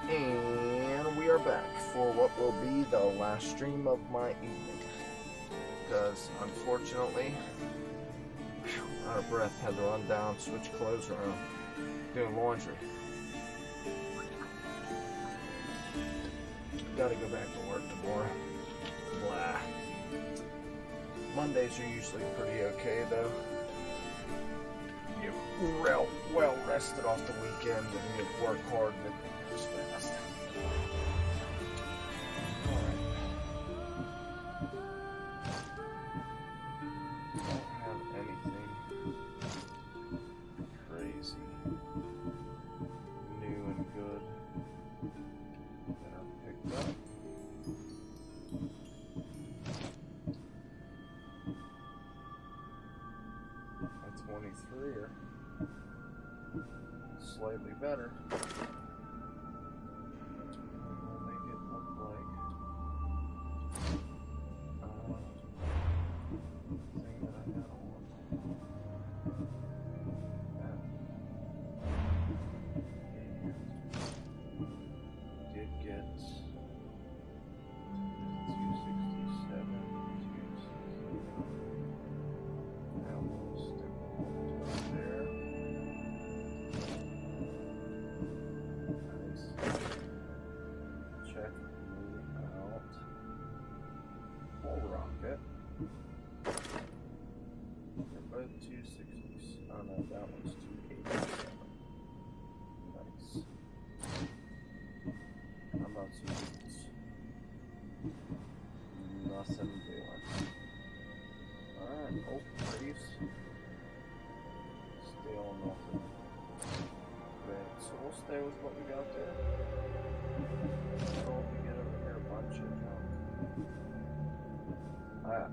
And we are back for what will be the last stream of my evening. Because, unfortunately, out of breath, had to run down, switch clothes around, doing laundry. Gotta go back to work tomorrow. Blah. Mondays are usually pretty okay, though. Get well rested off the weekend and you work hard and it goes fast. Alright. Don't have anything crazy, new and good that I've picked up. At 23 or slightly better. We'll make it look like thing that I had on. That did get 267. Now we'll stick it there. Check me out. Full rocket. They're both 260s. Oh no, that one's 287. Nice. How about some boots? Nothing doing. Alright, oh, Braves. Still nothing. Great, so we'll stay with what we got there. We get over here a bunch of junk.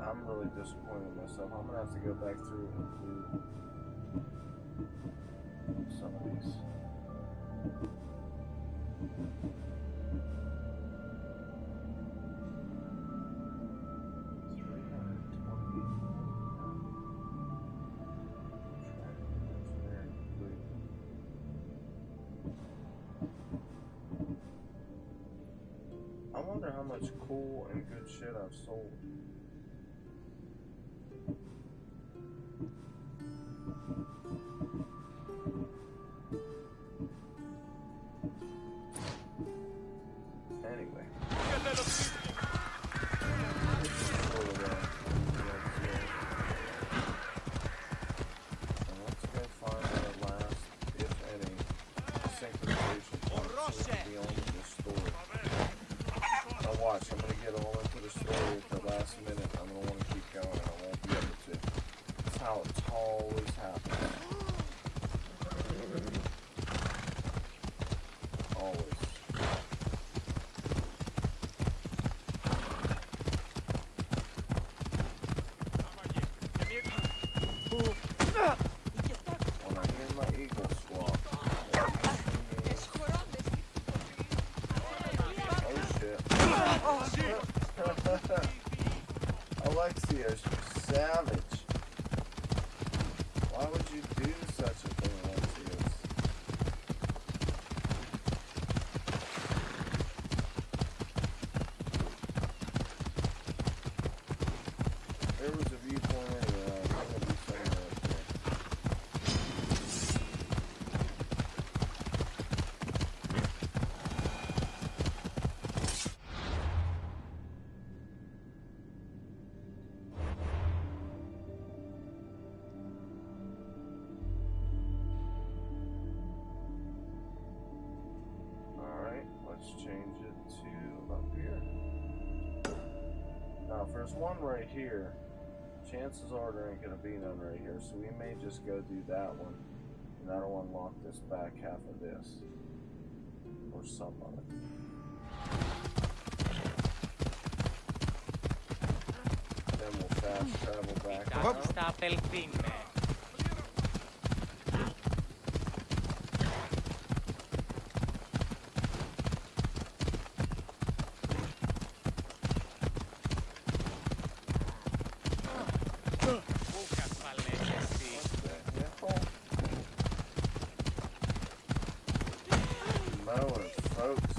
I'm really disappointed in myself. I'm gonna have to go back through and include some of these. I wonder how much cool and good shit I've sold. Anyway. Let's go find our last, if any, synchronization points so we can be on with this story. Now watch, I'm going to get all into the story at the last minute. I'm going to want to keep going and I won't be able to. That's how it's always happens. Always. When I hear my eagle squawk. Oh shit. Alexios, you savage. Why would you do such a thing, Alexios? There was a viewpoint anyway. I'm gonna do something right there. Alright, let's change it to up here. Now, if there's one right here, chances are there ain't gonna be none right here, so we may just go do that one, and that'll unlock this back half of this, or some of it. Then we'll fast travel back around. Mowing, folks.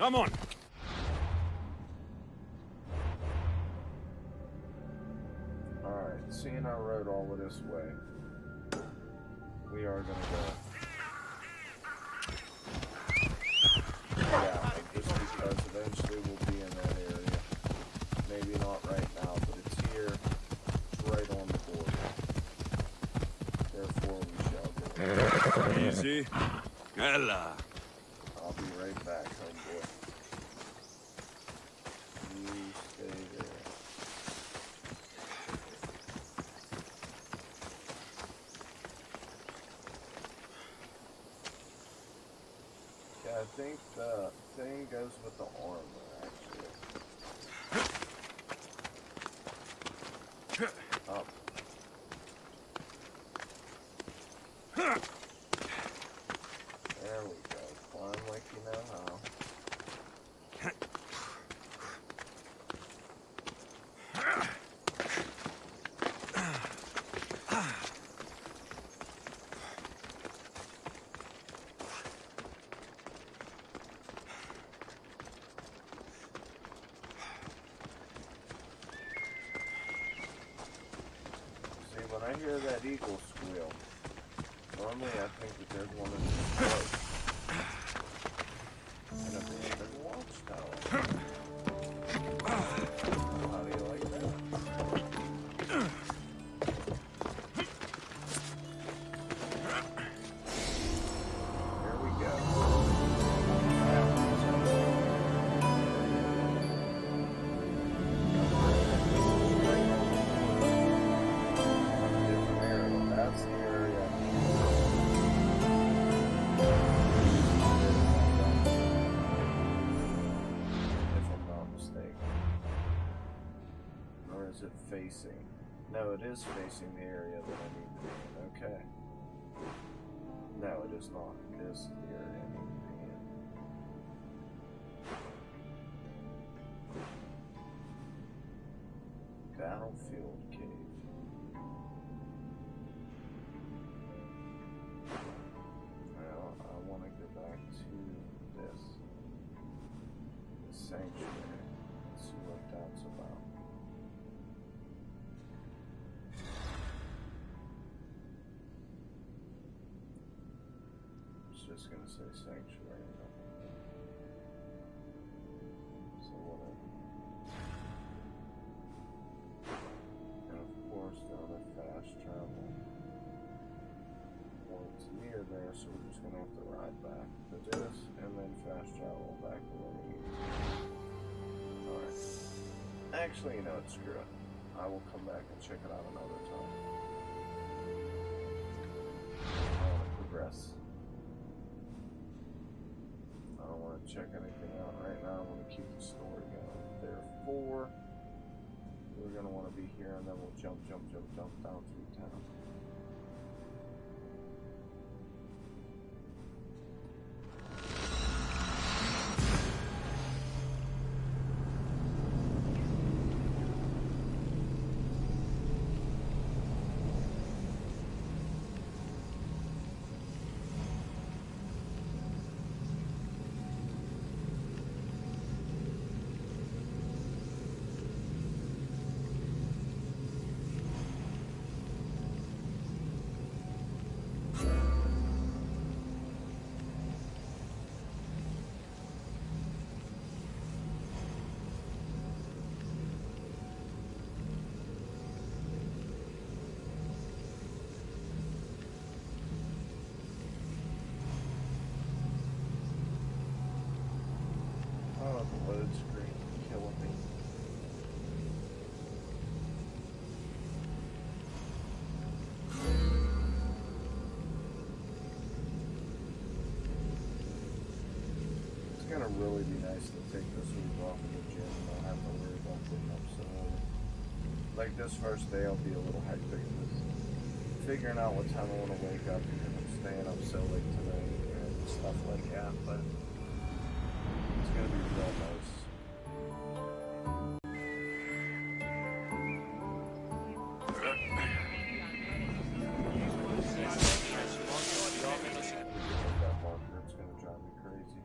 Come on. Alright, seeing I rode all of this way, we are gonna go. Yeah, just because eventually we'll be in that area. Maybe not right now, but it's here. It's right on the border. Therefore we shall go. Easy. Ella. I'll be right back, homeboy. You stay there. Yeah, I think the thing goes with the armor, actually. Up. There we go. Climb like you know how. See, when I hear that eagle squeal, normally I think that there's one of these boats. And a big watchtower. How do you like that? Here we go. Different area. That's the area. If I'm not mistaken. Or is it facing? No, it is facing the area that I need to be in. Okay. No, it is not. This is the area I need to be in. Battlefield cave. Well, I want to go back to this. The sanctuary. Let's see what that's about. It's just gonna say sanctuary. So whatever. And of course the other fast travel points near there, so we're just gonna have to ride back to this and then fast travel back to where we need to be. Alright. Actually, you know what, screw it. I will come back and check it out another time. I want to progress. I don't want to check anything out right now. I want to keep the story going. Therefore, we're going to want to be here, and then we'll jump down through town. Load screen killing me. It's gonna really be nice to take this week off in the gym and not have to worry about getting up so early. Like this first day I'll be a little hectic with figuring out what time I want to wake up because I'm staying up so late tonight and stuff like that, but it's gonna be real nice. That marker, it's gonna drive me crazy.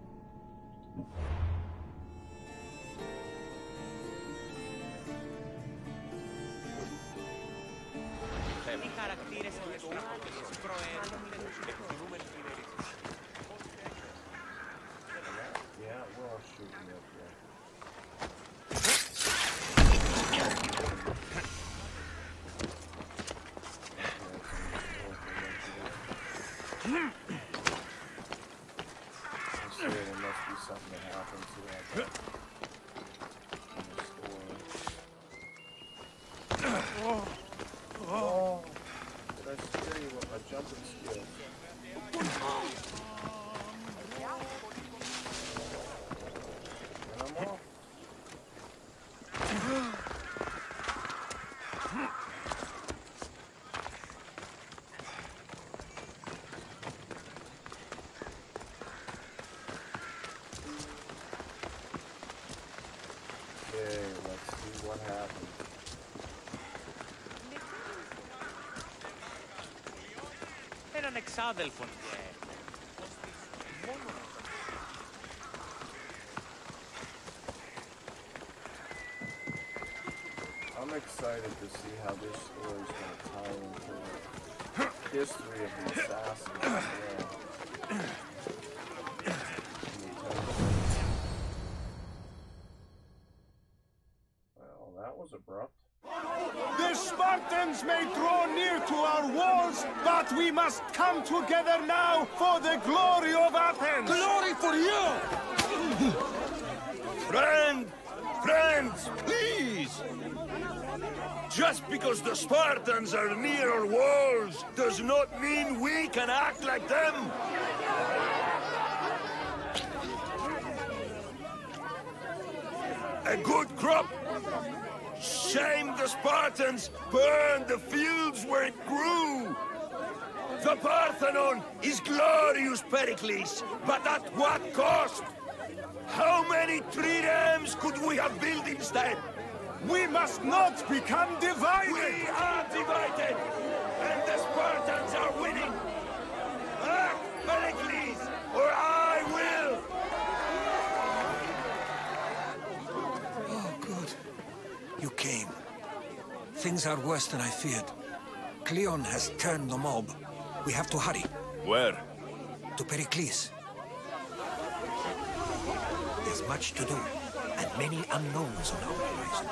Yeah, we're all shooting up there. There must be something that happens to that in the store. Oh, did I scare you with my jumping skills? And I'm off. Okay, let's see what happens. Έναν εξάδελφον και... I'm excited to see how this story is going to tie into the history of the assassins as well. Well, that was abrupt. The Spartans may draw near to our walls, but we must come together now for the glory of Athens! Glory for you! Friends, please! Just because the Spartans are near our walls does not mean we can act like them! A good crop! Shame the Spartans burned the fields where it grew! The Parthenon is glorious, Pericles, but at what cost? How many triremes could we have built instead? We must not become divided! We are divided, and the Spartans are winning! Act, Pericles, or I will! Oh, good. You came. Things are worse than I feared. Cleon has turned the mob. We have to hurry. Where? To Pericles. There's much to do, and many unknowns on our horizon.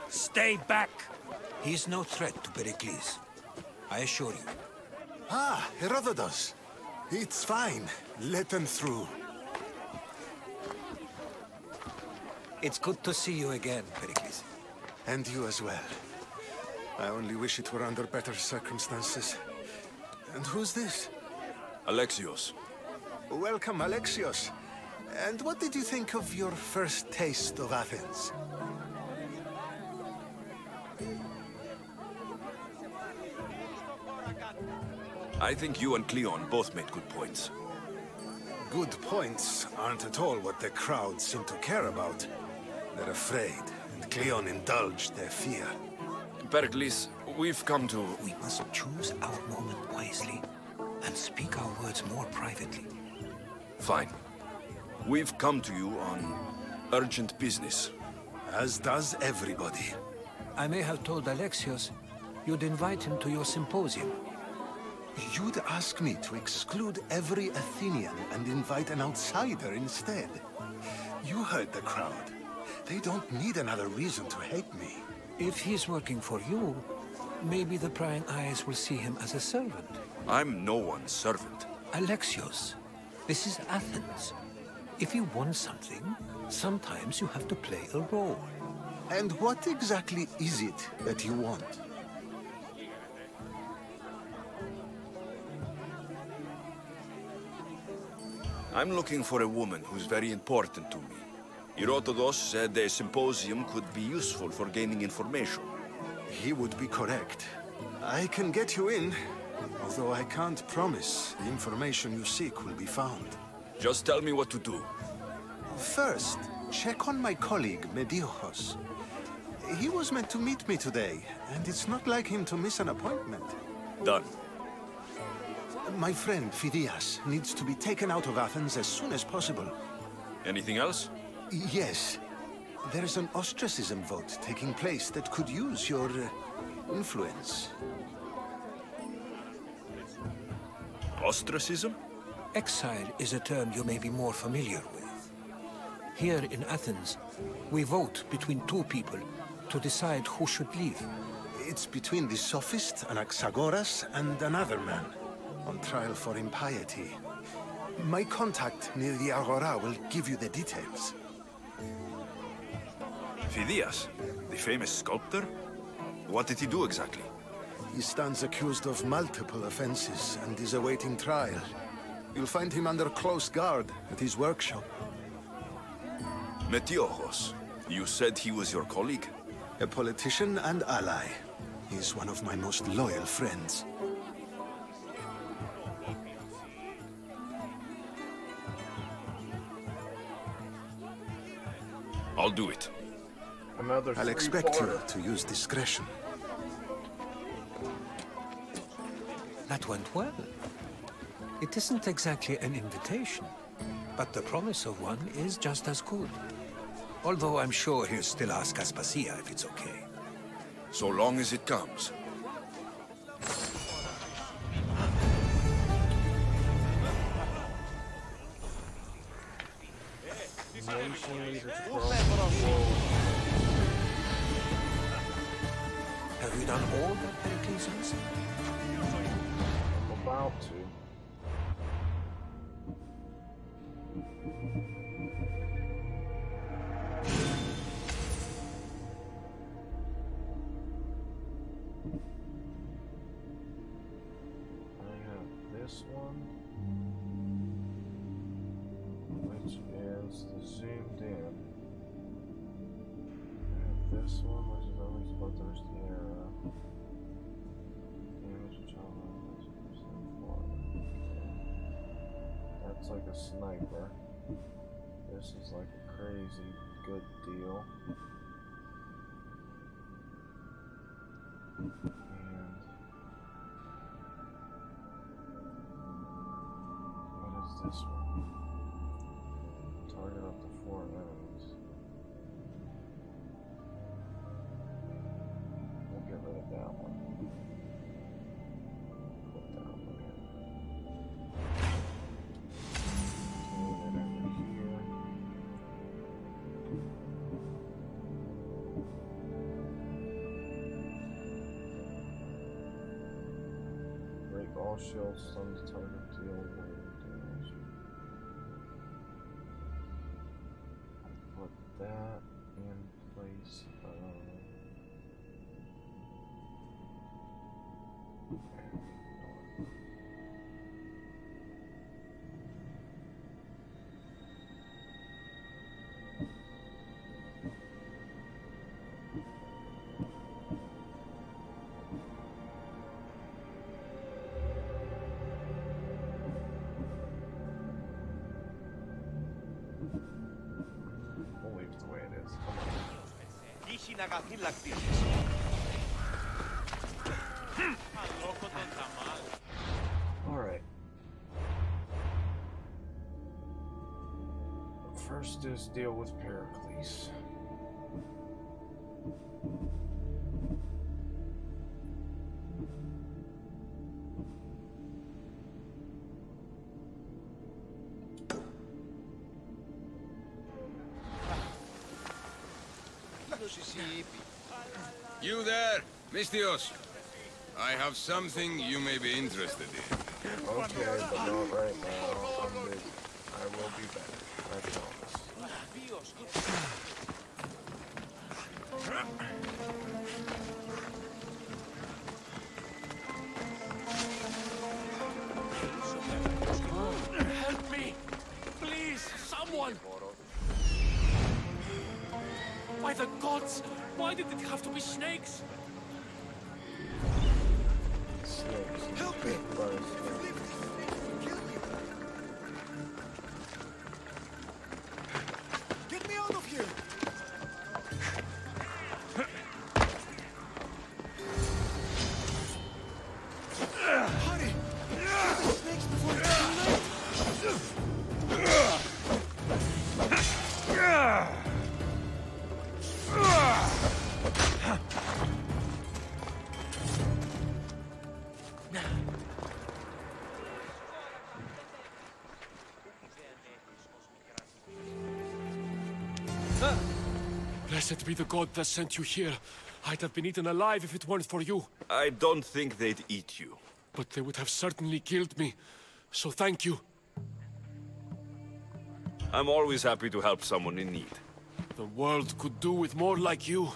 Stay back! He is no threat to Pericles. I assure you. Ah, Herodotus. It's fine. Let them through. It's good to see you again, Pericles. And you as well. I only wish it were under better circumstances. And who's this? Alexios. Welcome, Alexios. And what did you think of your first taste of Athens? I think you and Cleon both made good points. Good points aren't at all what the crowd seem to care about. They're afraid, and Cleon indulged their fear. Pericles, we've come to... We must choose our moment wisely, and speak our words more privately. Fine. We've come to you on urgent business. As does everybody. I may have told Alexios you'd invite him to your symposium. You'd ask me to exclude every Athenian and invite an outsider instead. You heard the crowd. They don't need another reason to hate me. If he's working for you, maybe the prying eyes will see him as a servant. I'm no one's servant. Alexios, this is Athens. If you want something, sometimes you have to play a role. And what exactly is it that you want? I'm looking for a woman who's very important to me. Herodotus said a symposium could be useful for gaining information. He would be correct. I can get you in, although I can't promise the information you seek will be found. Just tell me what to do. First, check on my colleague, Mediochos. He was meant to meet me today, and it's not like him to miss an appointment. Done. My friend, Phidias, needs to be taken out of Athens as soon as possible. Anything else? Yes. There's an ostracism vote taking place that could use your influence. Ostracism? Exile is a term you may be more familiar with. Here in Athens, we vote between two people to decide who should leave. It's between the sophist, Anaxagoras, and another man, on trial for impiety. My contact near the Agora will give you the details. Phidias, the famous sculptor? What did he do exactly? He stands accused of multiple offenses and is awaiting trial. You'll find him under close guard at his workshop. Metiochos, you said he was your colleague? A politician and ally. He's one of my most loyal friends. I'll do it. I'll expect you to use discretion. That went well. It isn't exactly an invitation, but the promise of one is just as good. Although I'm sure he'll still ask Aspasia if it's okay. So long as it comes. Have you done all that Pericles has? I'm about to. I have this one, which is the zoomed in. I have this one, which is always bloodthirst era. Damage to child, that's like a sniper. This is like a crazy good deal. And what is this one? Target up to 4 enemies. We'll get rid of that one. Put that one in. Move it over here. Break all shields, stun the target, deal wound damage. Put that in place of... We'll leave it the way it is. Alright. First is deal with Pericles. You there, Mystios. I have something you may be interested in. Okay, but not right now. I will be back. I promise. Help me! Please, someone! By the gods! Why did it have to be snakes? Snakes. Help me! Get me out of here! Blessed be the god that sent you here. I'd have been eaten alive if it weren't for you. I don't think they'd eat you. But they would have certainly killed me. So thank you. I'm always happy to help someone in need. The world could do with more like you.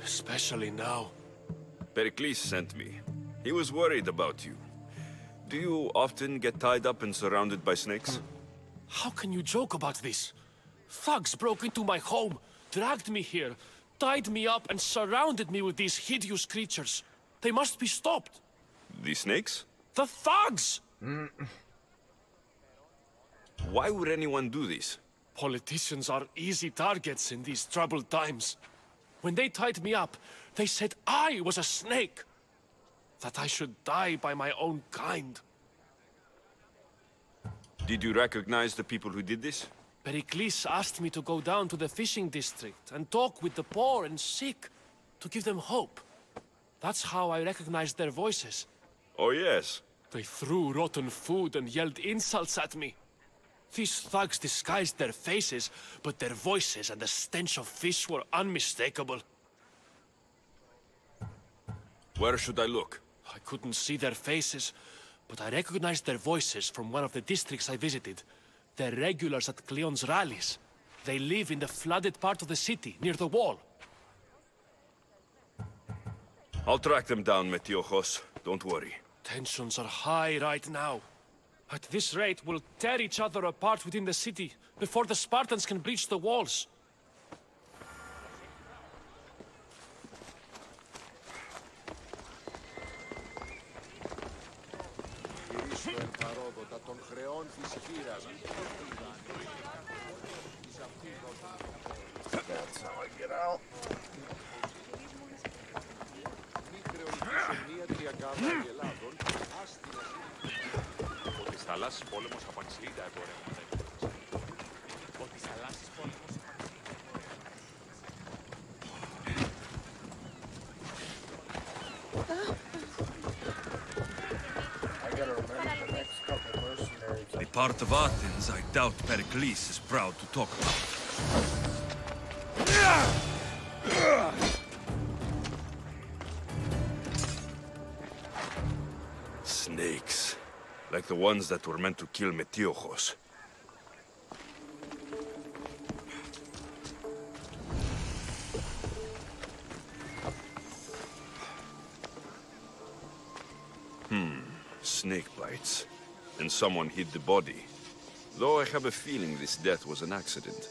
Especially now. Pericles sent me. He was worried about you. Do you often get tied up and surrounded by snakes? How can you joke about this? Thugs broke into my home, dragged me here, tied me up and surrounded me with these hideous creatures. They must be stopped. The snakes? The thugs! Why would anyone do this? Politicians are easy targets in these troubled times. When they tied me up, they said I was a snake. That I should die by my own kind. Did you recognize the people who did this? Pericles asked me to go down to the fishing district and talk with the poor and sick, to give them hope. That's how I recognized their voices. Oh yes. They threw rotten food and yelled insults at me. These thugs disguised their faces, but their voices and the stench of fish were unmistakable. Where should I look? I couldn't see their faces, but I recognized their voices from one of the districts I visited. They're regulars at Cleon's rallies. They live in the flooded part of the city, near the wall. I'll track them down, Metiojos. Don't worry. Tensions are high right now. At this rate, we'll tear each other apart within the city, before the Spartans can breach the walls. That's how I get out. I gotta remember the next couple mercenaries. A part of Athens I doubt Pericles is proud to talk about. Snakes. Like the ones that were meant to kill Metiojos. Snake bites. And someone hid the body. Though I have a feeling this death was an accident.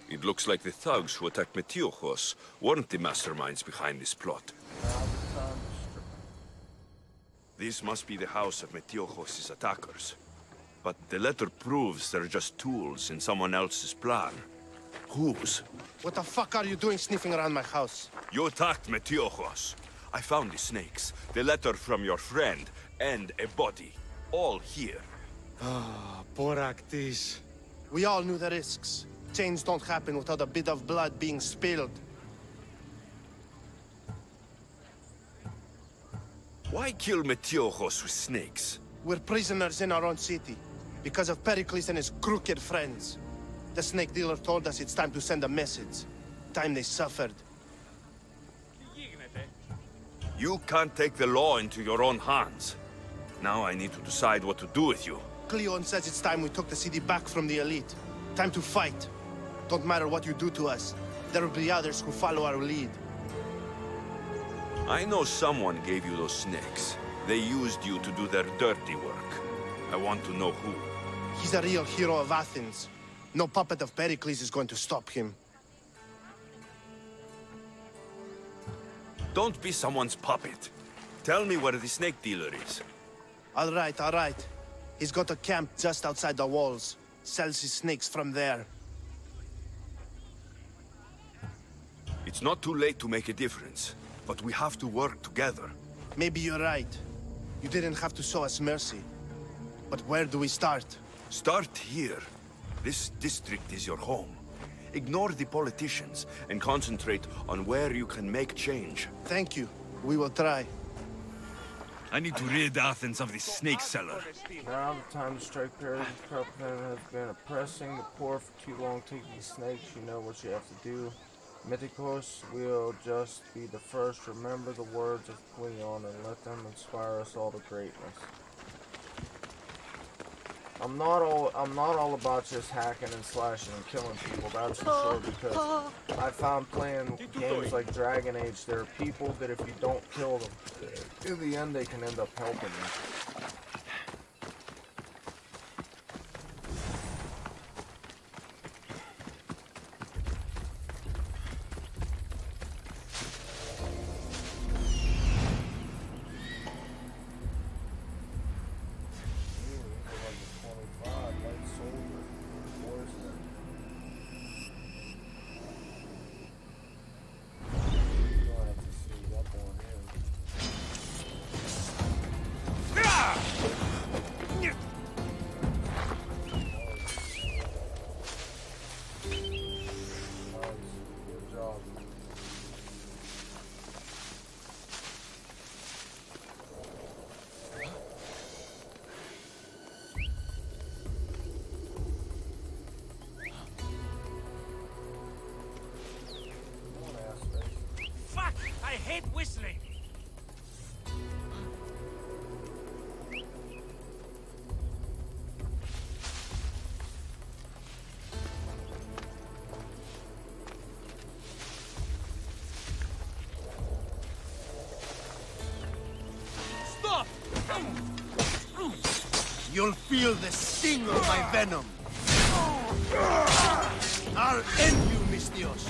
It looks like the thugs who attacked Metiojos weren't the masterminds behind this plot. This must be the house of Metiojos' attackers. But the letter proves they're just tools in someone else's plan. Whose? What the fuck are you doing sniffing around my house? You attacked Metiojos. I found the snakes, the letter from your friend, and a body. All here. Ah, Boraktis. We all knew the risks. Change don't happen without a bit of blood being spilled. Why kill Metiojos with snakes? We're prisoners in our own city, because of Pericles and his crooked friends. The snake dealer told us it's time to send a message. Time they suffered. You can't take the law into your own hands. Now I need to decide what to do with you. Cleon says it's time we took the city back from the elite. Time to fight. Don't matter what you do to us. There will be others who follow our lead. I know someone gave you those snakes. They used you to do their dirty work. I want to know who. He's a real hero of Athens. No puppet of Pericles is going to stop him. Don't be someone's puppet. Tell me where the snake dealer is. All right, all right. He's got a camp just outside the walls. Sells his snakes from there. It's not too late to make a difference, but we have to work together. Maybe you're right. You didn't have to show us mercy. But where do we start? Start here. This district is your home. Ignore the politicians and concentrate on where you can make change. Thank you. We will try. I need to rid Athens of this snake seller. Now the time to strike Paris' propaganda has been oppressing the poor for too long, taking snakes. You know what you have to do. Mythicos will just be the first. Remember the words of Cleon and let them inspire us all to greatness. I'm not all about just hacking and slashing and killing people, that's for sure, because I found playing games like Dragon Age, there are people that if you don't kill them, in the end they can end up helping you. I hate whistling. Stop! You'll feel the sting of my venom. I'll end you, Mistios.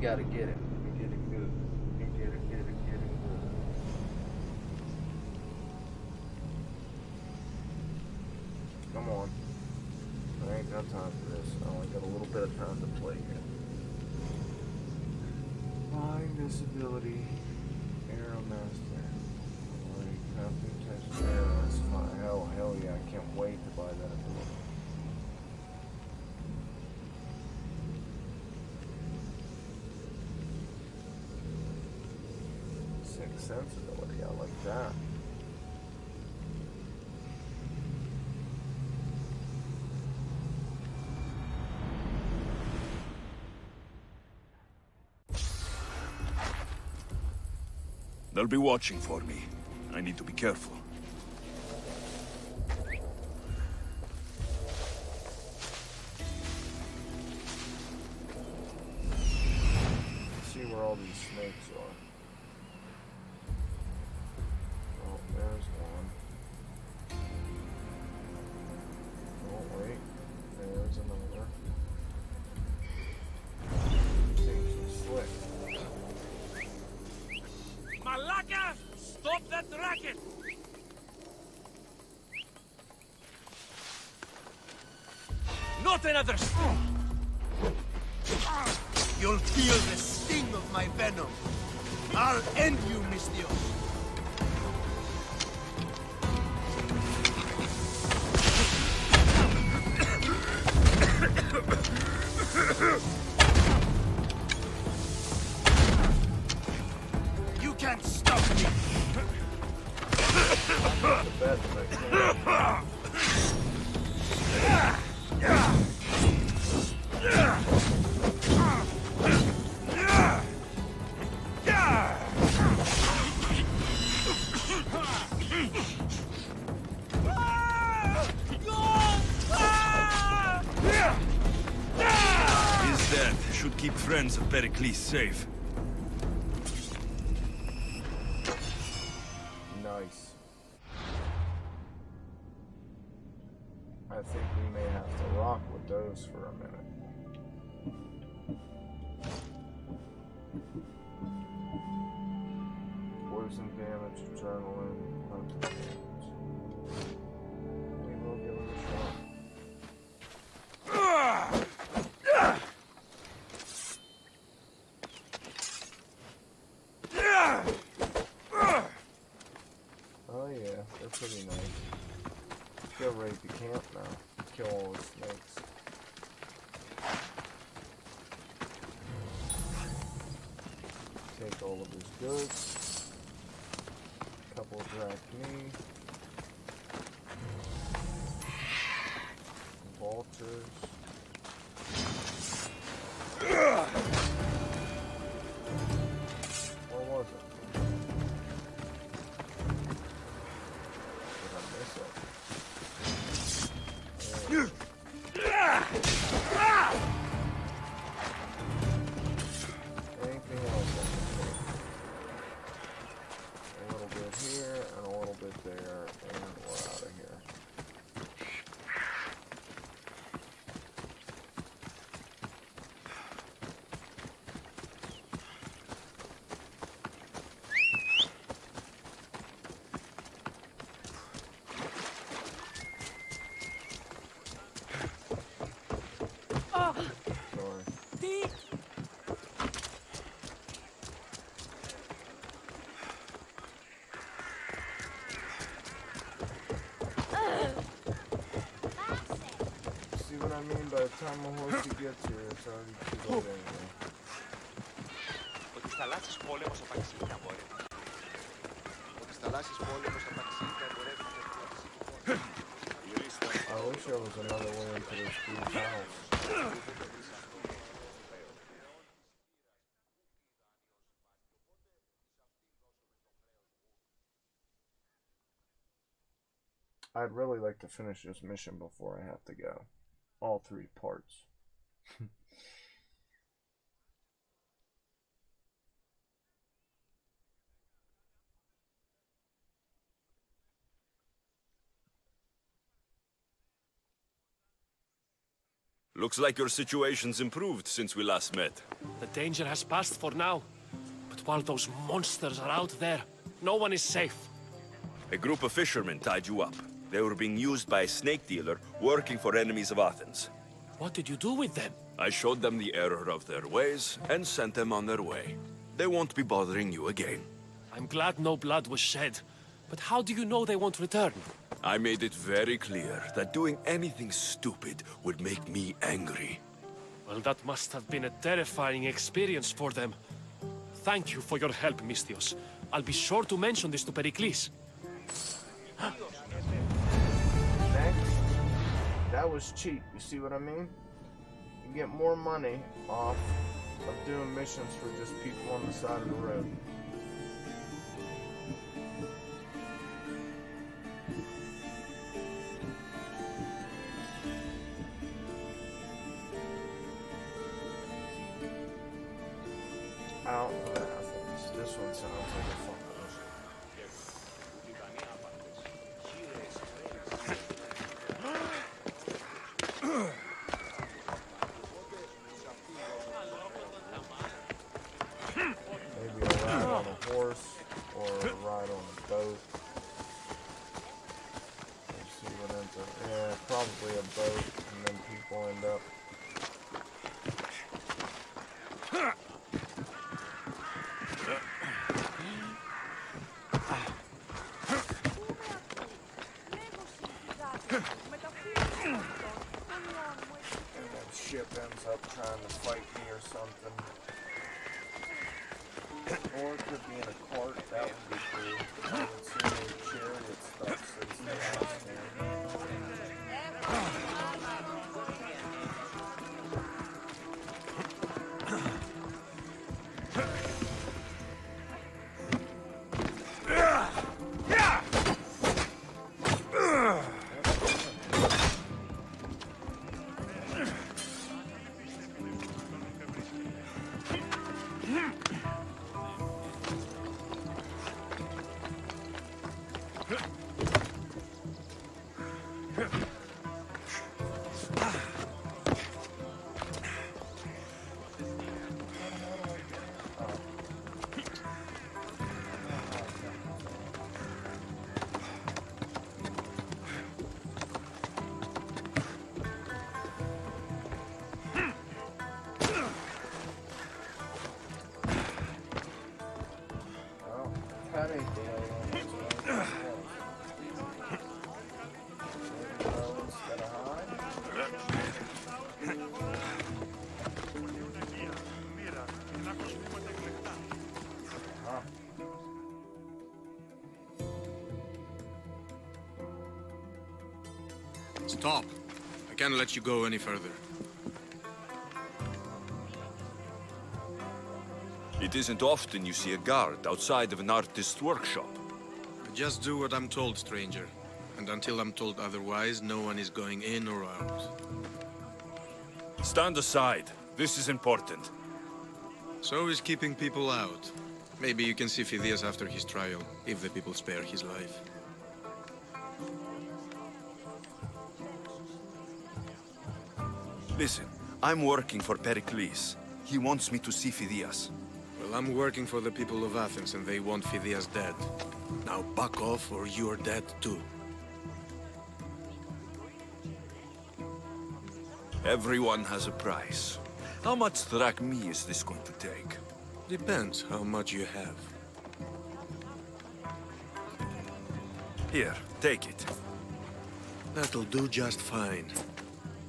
Gotta get it. We get it good. We get it good. Come on. I ain't got time for this. I only got a little bit of time to play here. Buying this ability. Arrow Master. Alright, crafting text. That's fine. Hell yeah, I can't wait to buy that ability. 6 sensibility, I like that. They'll be watching for me. I need to be careful. Let's see where all these snakes are. Oh, there's one. Oh, wait. There's another. Seems slick. Malaka! Stop that racket! Not another step! You'll feel the sting of my venom. I'll end you, Mistios. You can't stop me! should keep friends of Pericles safe. Nice. I think we may have to rock with those for a minute. Poison damage, adrenaline, hunter damage. We will give it a shot. Oh yeah, they're pretty nice. Go raid the camp now. Kill all the snakes. Take all of his goods. Couple of drachmae. Vultures. Where was it? Did I miss it? Anything else I can take? A little bit here and a little bit there, and we're out of here. Sorry. See what I mean? By the time a horsey gets here, it's already too late anyway. Ότι θαλάσσης πόλεμος απαξί τα μόρια. Ότι θαλάσσης πόλεμος απαξί τα μόρια. I wish there was another way into this dude's house. I'd really like to finish this mission before I have to go. All 3 parts. Looks like your situation's improved since we last met. The danger has passed for now. But while those monsters are out there, no one is safe. A group of fishermen tied you up. They were being used by a snake dealer working for enemies of Athens. What did you do with them? I showed them the error of their ways and sent them on their way. They won't be bothering you again. I'm glad no blood was shed. But how do you know they won't return? I made it very clear that doing anything stupid would make me angry. Well, that must have been a terrifying experience for them. Thank you for your help, Misthios. I'll be sure to mention this to Pericles. Next, that was cheap. You see what I mean? You get more money off of doing missions for just people on the side of the road. Out of Athens. This one sounds like a fun mission. Maybe a ride on a horse or a ride on a boat. Let's see what ends up. Yeah, probably a boat, and then people end up. Ship ends up trying to fight me or something. Or it could be in a cart, that would be cool. I haven't seen any chariot stuff since the last Stop. I can't let you go any further. It isn't often you see a guard outside of an artist's workshop. Just do what I'm told, stranger. And until I'm told otherwise, no one is going in or out. Stand aside. This is important. So is keeping people out. Maybe you can see Phidias after his trial, if the people spare his life. Listen, I'm working for Pericles. He wants me to see Phidias. Well, I'm working for the people of Athens, and they want Phidias dead. Now back off, or you're dead too. Everyone has a price. How much drachmae is this going to take? Depends how much you have. Here, take it. That'll do just fine.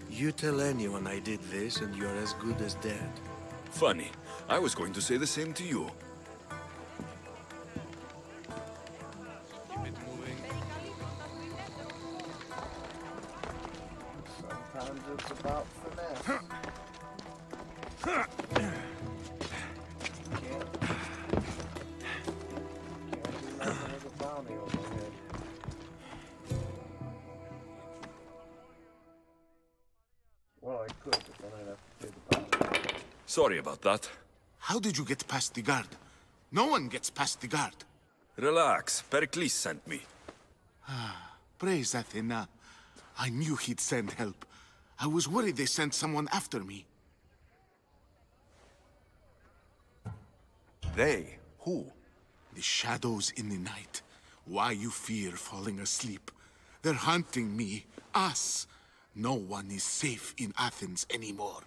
You tell anyone I did this, and you're as good as dead. Funny. I was going to say the same to you. Keep it moving. Sometimes it's about finesse. Can't do nothing with a bounty overhead. Well, I could, but then I'd have to pay the bounty. Sorry about that. How did you get past the guard? No one gets past the guard. Relax. Pericles sent me. Praise Athena. I knew he'd send help. I was worried they sent someone after me. They? Who? The shadows in the night. Why you fear falling asleep? They're hunting me. Us. No one is safe in Athens anymore.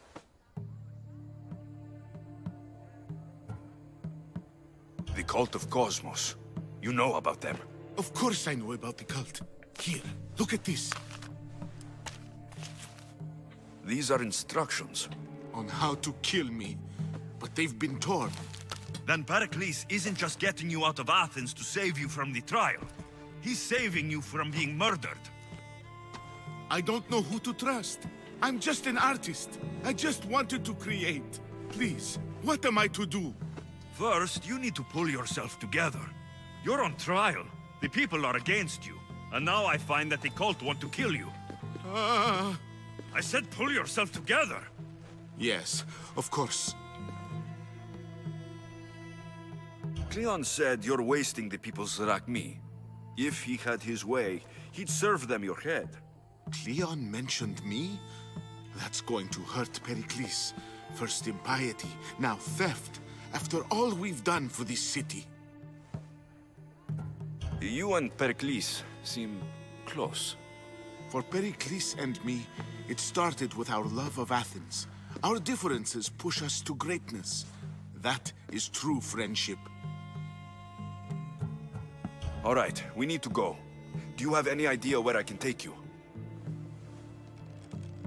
The cult of Cosmos. You know about them. Of course I know about the cult. Here, look at this. These are instructions. On how to kill me. But they've been torn. Then Pericles isn't just getting you out of Athens to save you from the trial. He's saving you from being murdered. I don't know who to trust. I'm just an artist. I just wanted to create. Please, what am I to do? First, you need to pull yourself together. You're on trial. The people are against you. And now I find that the cult want to kill you. I said pull yourself together. Yes, of course. Cleon said you're wasting the people's drachmae. If he had his way, he'd serve them your head. Cleon mentioned me? That's going to hurt Pericles. First impiety, now theft. After all we've done for this city. You and Pericles seem close. For Pericles and me, it started with our love of Athens. Our differences push us to greatness. That is true friendship. All right, we need to go. Do you have any idea where I can take you?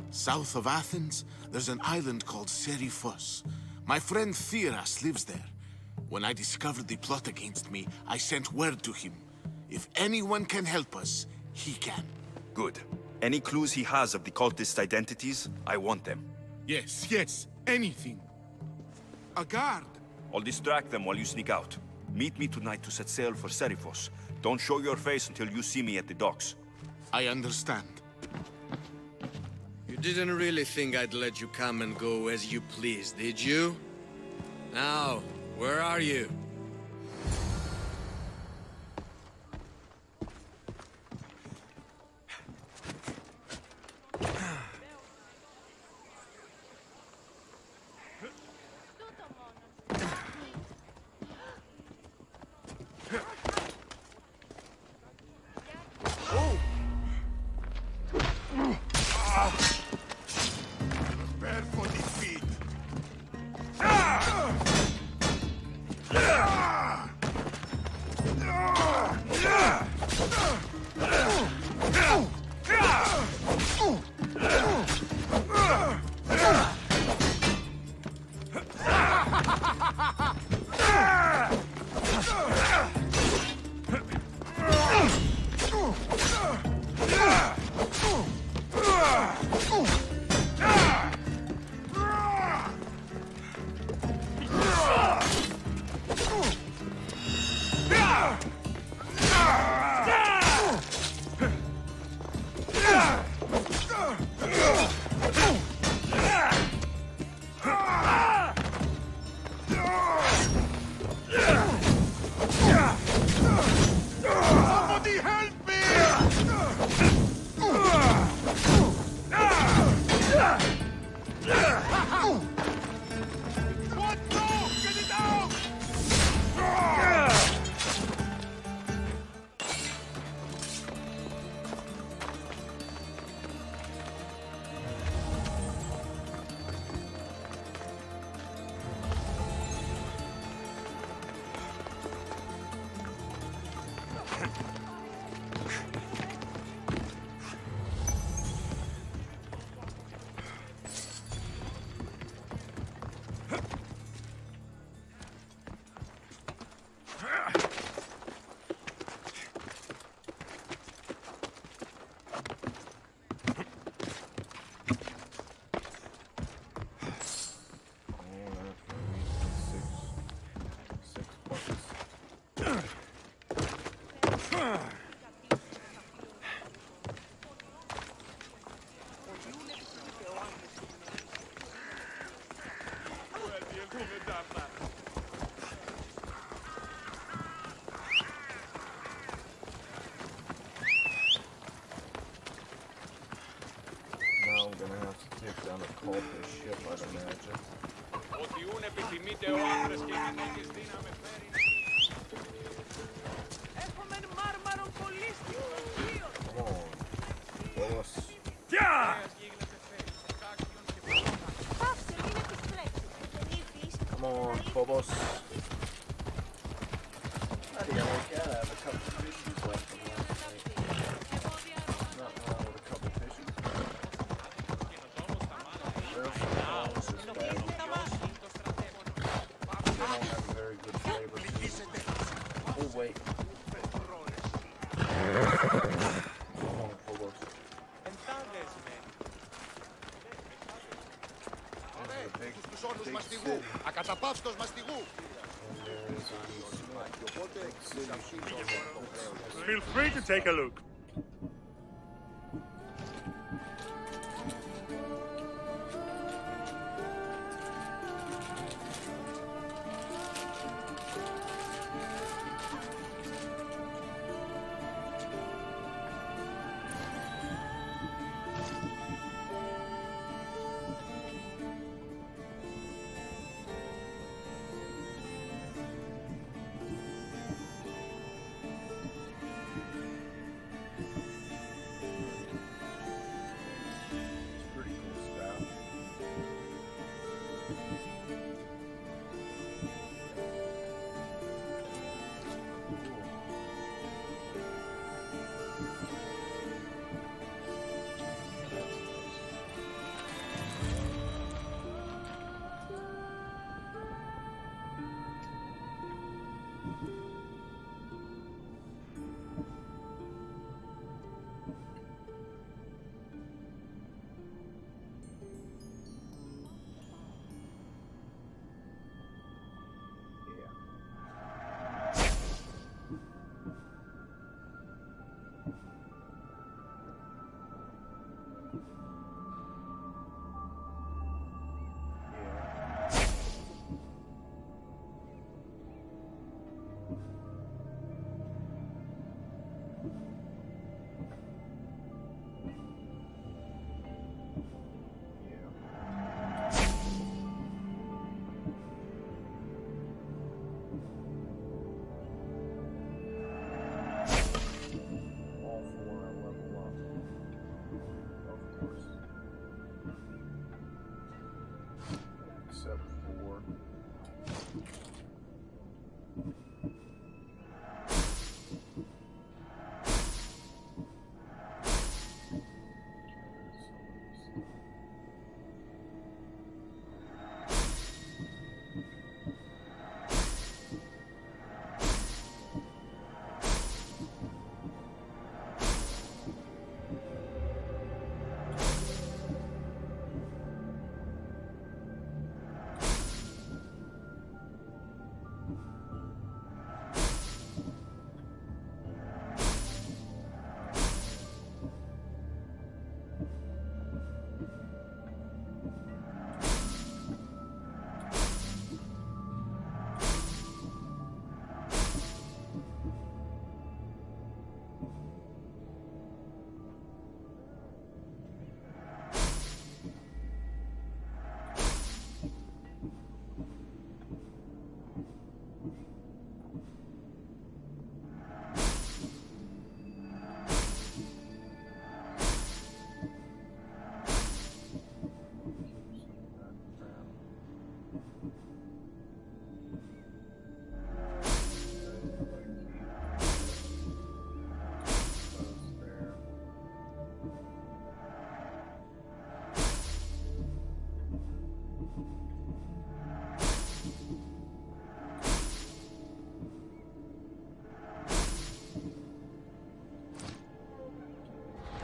South of Athens, there's an island called Seriphos. My friend Theras lives there. When I discovered the plot against me, I sent word to him. If anyone can help us, he can. Good. Any clues he has of the cultists' identities, I want them. Yes, yes, anything. A guard! I'll distract them while you sneak out. Meet me tonight to set sail for Seriphos. Don't show your face until you see me at the docks. I understand. You didn't really think I'd let you come and go as you please, did you? Now, where are you? Come on, Phobos. Bloody hell, I have a couple of fishes left from last night. Nothing wrong with a couple of fishes. There's some prawns this bag. They don't have a very good flavor to them. Oh, wait. Come on, Phobos. Ακαταπαύστος μαστιγού. Feel free to take a look.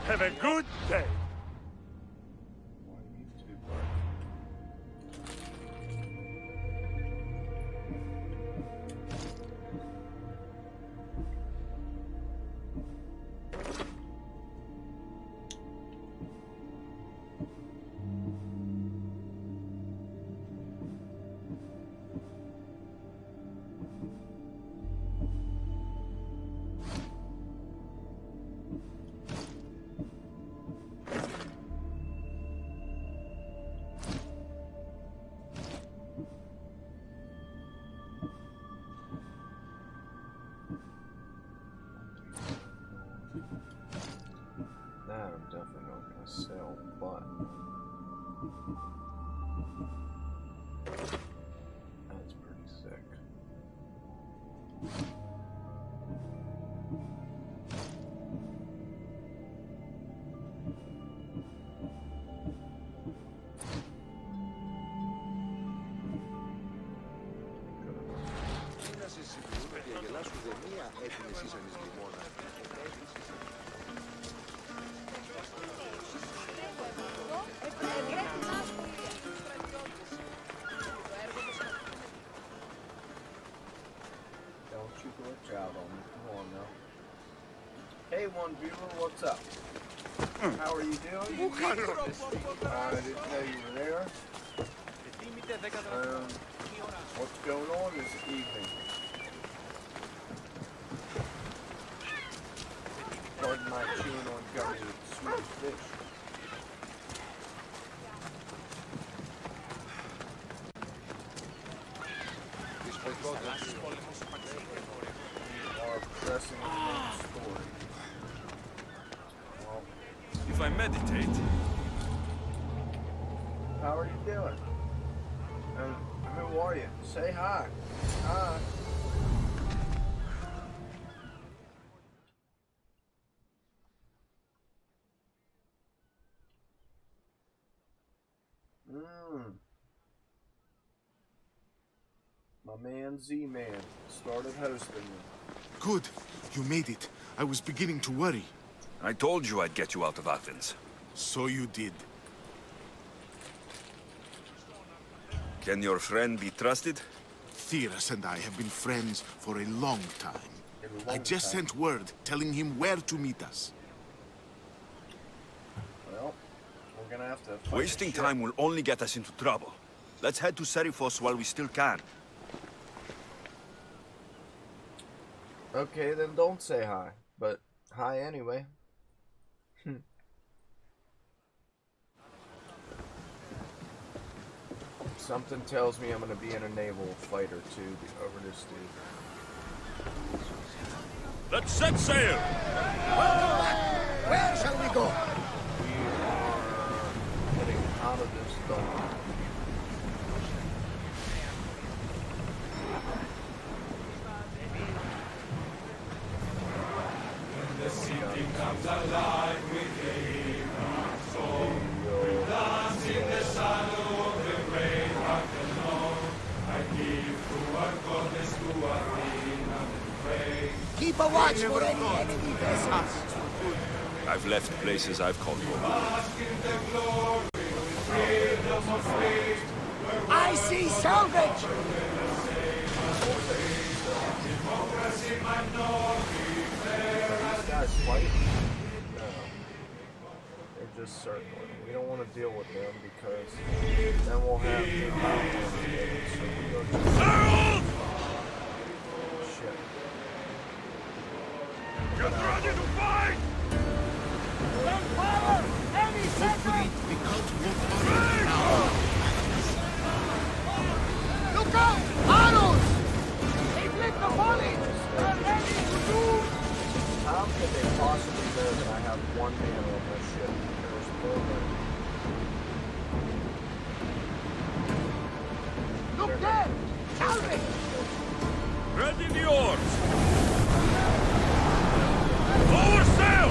Have a good day. definitely not gonna sell, but that's pretty sick. Don't you glitch out on me. Come on now. Hey, one viewer, what's up? How are you doing? I didn't know you were there. What's going on this evening? Pardon my chewing on gummy Swedish fish. Are progressing in the main story. Well, If I meditate... how are you doing? And who are you? Say hi. Hi. My man Z-Man started hosting me. Good. You made it. I was beginning to worry. I told you I'd get you out of Athens. So you did. Can your friend be trusted? Theras and I have been friends for a long time. I just sent word telling him where to meet us. Well, we're gonna have to fight Wasting time will only get us into trouble. Let's head to Serifos while we still can. Okay, then don't say hi. But hi anyway. Something tells me I'm gonna be in a naval fight or two over this dude. Let's set sail! Where shall we go? We are heading out of this dock. The city comes alive with him, so we dance in the shadow of the great Parthenon. I give to our goddess, to Athena, and pray. Keep a watch for any enemy vessels. I've left places I've called home. I see salvage! These guys fight? No. They're just circling. We don't want to deal with them because then we'll have to so we go just... Shit. Get ready to fight! Power! Any second! Look out! Arrows! They've lit the volleys! They're ready to do! How could they possibly know that I have one man on this ship? There's no way. Look there! Salvage! Ready the oars! Lower sail!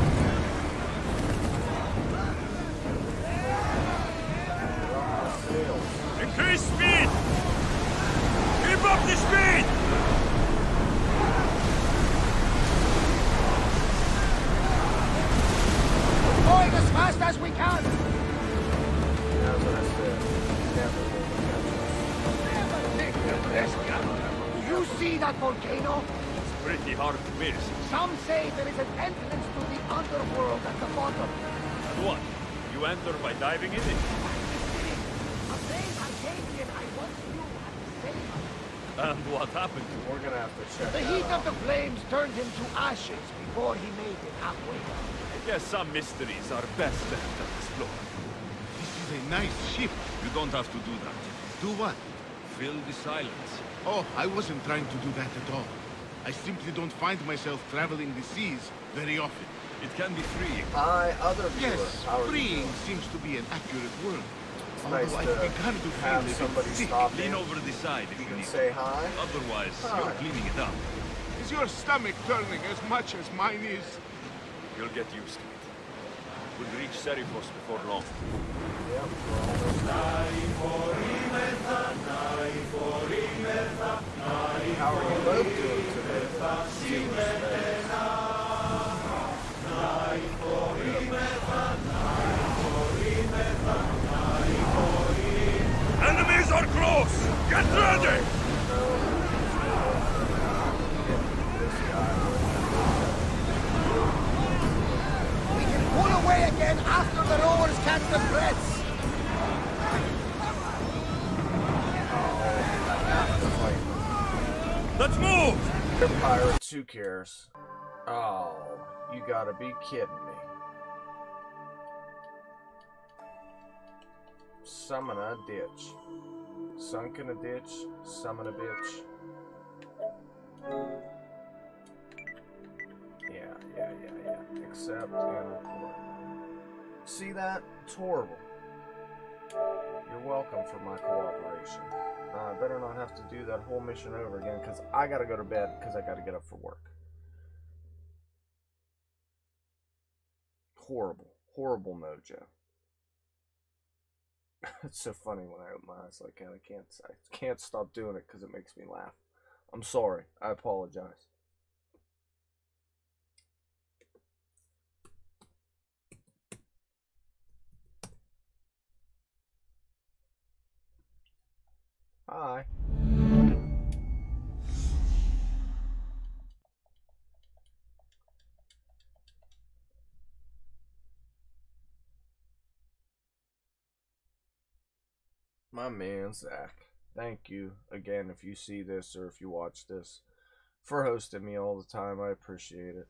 Increase speed! Keep up the speed! Going as fast as we can! That's what I said. Never will Never take the risk! Do you see that volcano? It's pretty hard to miss. Some say there is an entrance to the underworld at the bottom. And what? You enter by diving in it? A brave Arcadian I once knew had the same. And what happened to him? We're gonna have to check The that heat out. of the flames turned him to ashes before he made it halfway down. I guess some mysteries are best left unexplored. This is a nice ship. You don't have to do that. Do what? Fill the silence. Oh, I wasn't trying to do that at all. I simply don't find myself traveling the seas very often. It can be freeing. Hi, other viewer. Yes, How are you freeing doing? seems to be an accurate word. It's Although nice I've to begun to have feel somebody sick. stop Lean in. over the side if You you can need. say hi. Otherwise, Hi. you're cleaning it up. Is your stomach turning as much as mine is? You'll get used to it. We'll reach Serifos before long. Yep, we're almost How are you both doing today? Enemies are close! Get ready! We can pull away again after the rowers catch the threats. Let's move! They're pirates, who cares? Oh, you gotta be kidding me. Summon a ditch. Sunk in a ditch, summon a bitch. Yeah. Accept and report. See that? It's horrible. You're welcome for my cooperation. I better not have to do that whole mission over again, because I gotta go to bed, because I gotta get up for work. Horrible mojo. It's so funny when I open my eyes like that. I can't stop doing it because it makes me laugh. I'm sorry. I apologize. Hi. My man, Zach. Thank you again if you see this or if you watch this for hosting me all the time. I appreciate it.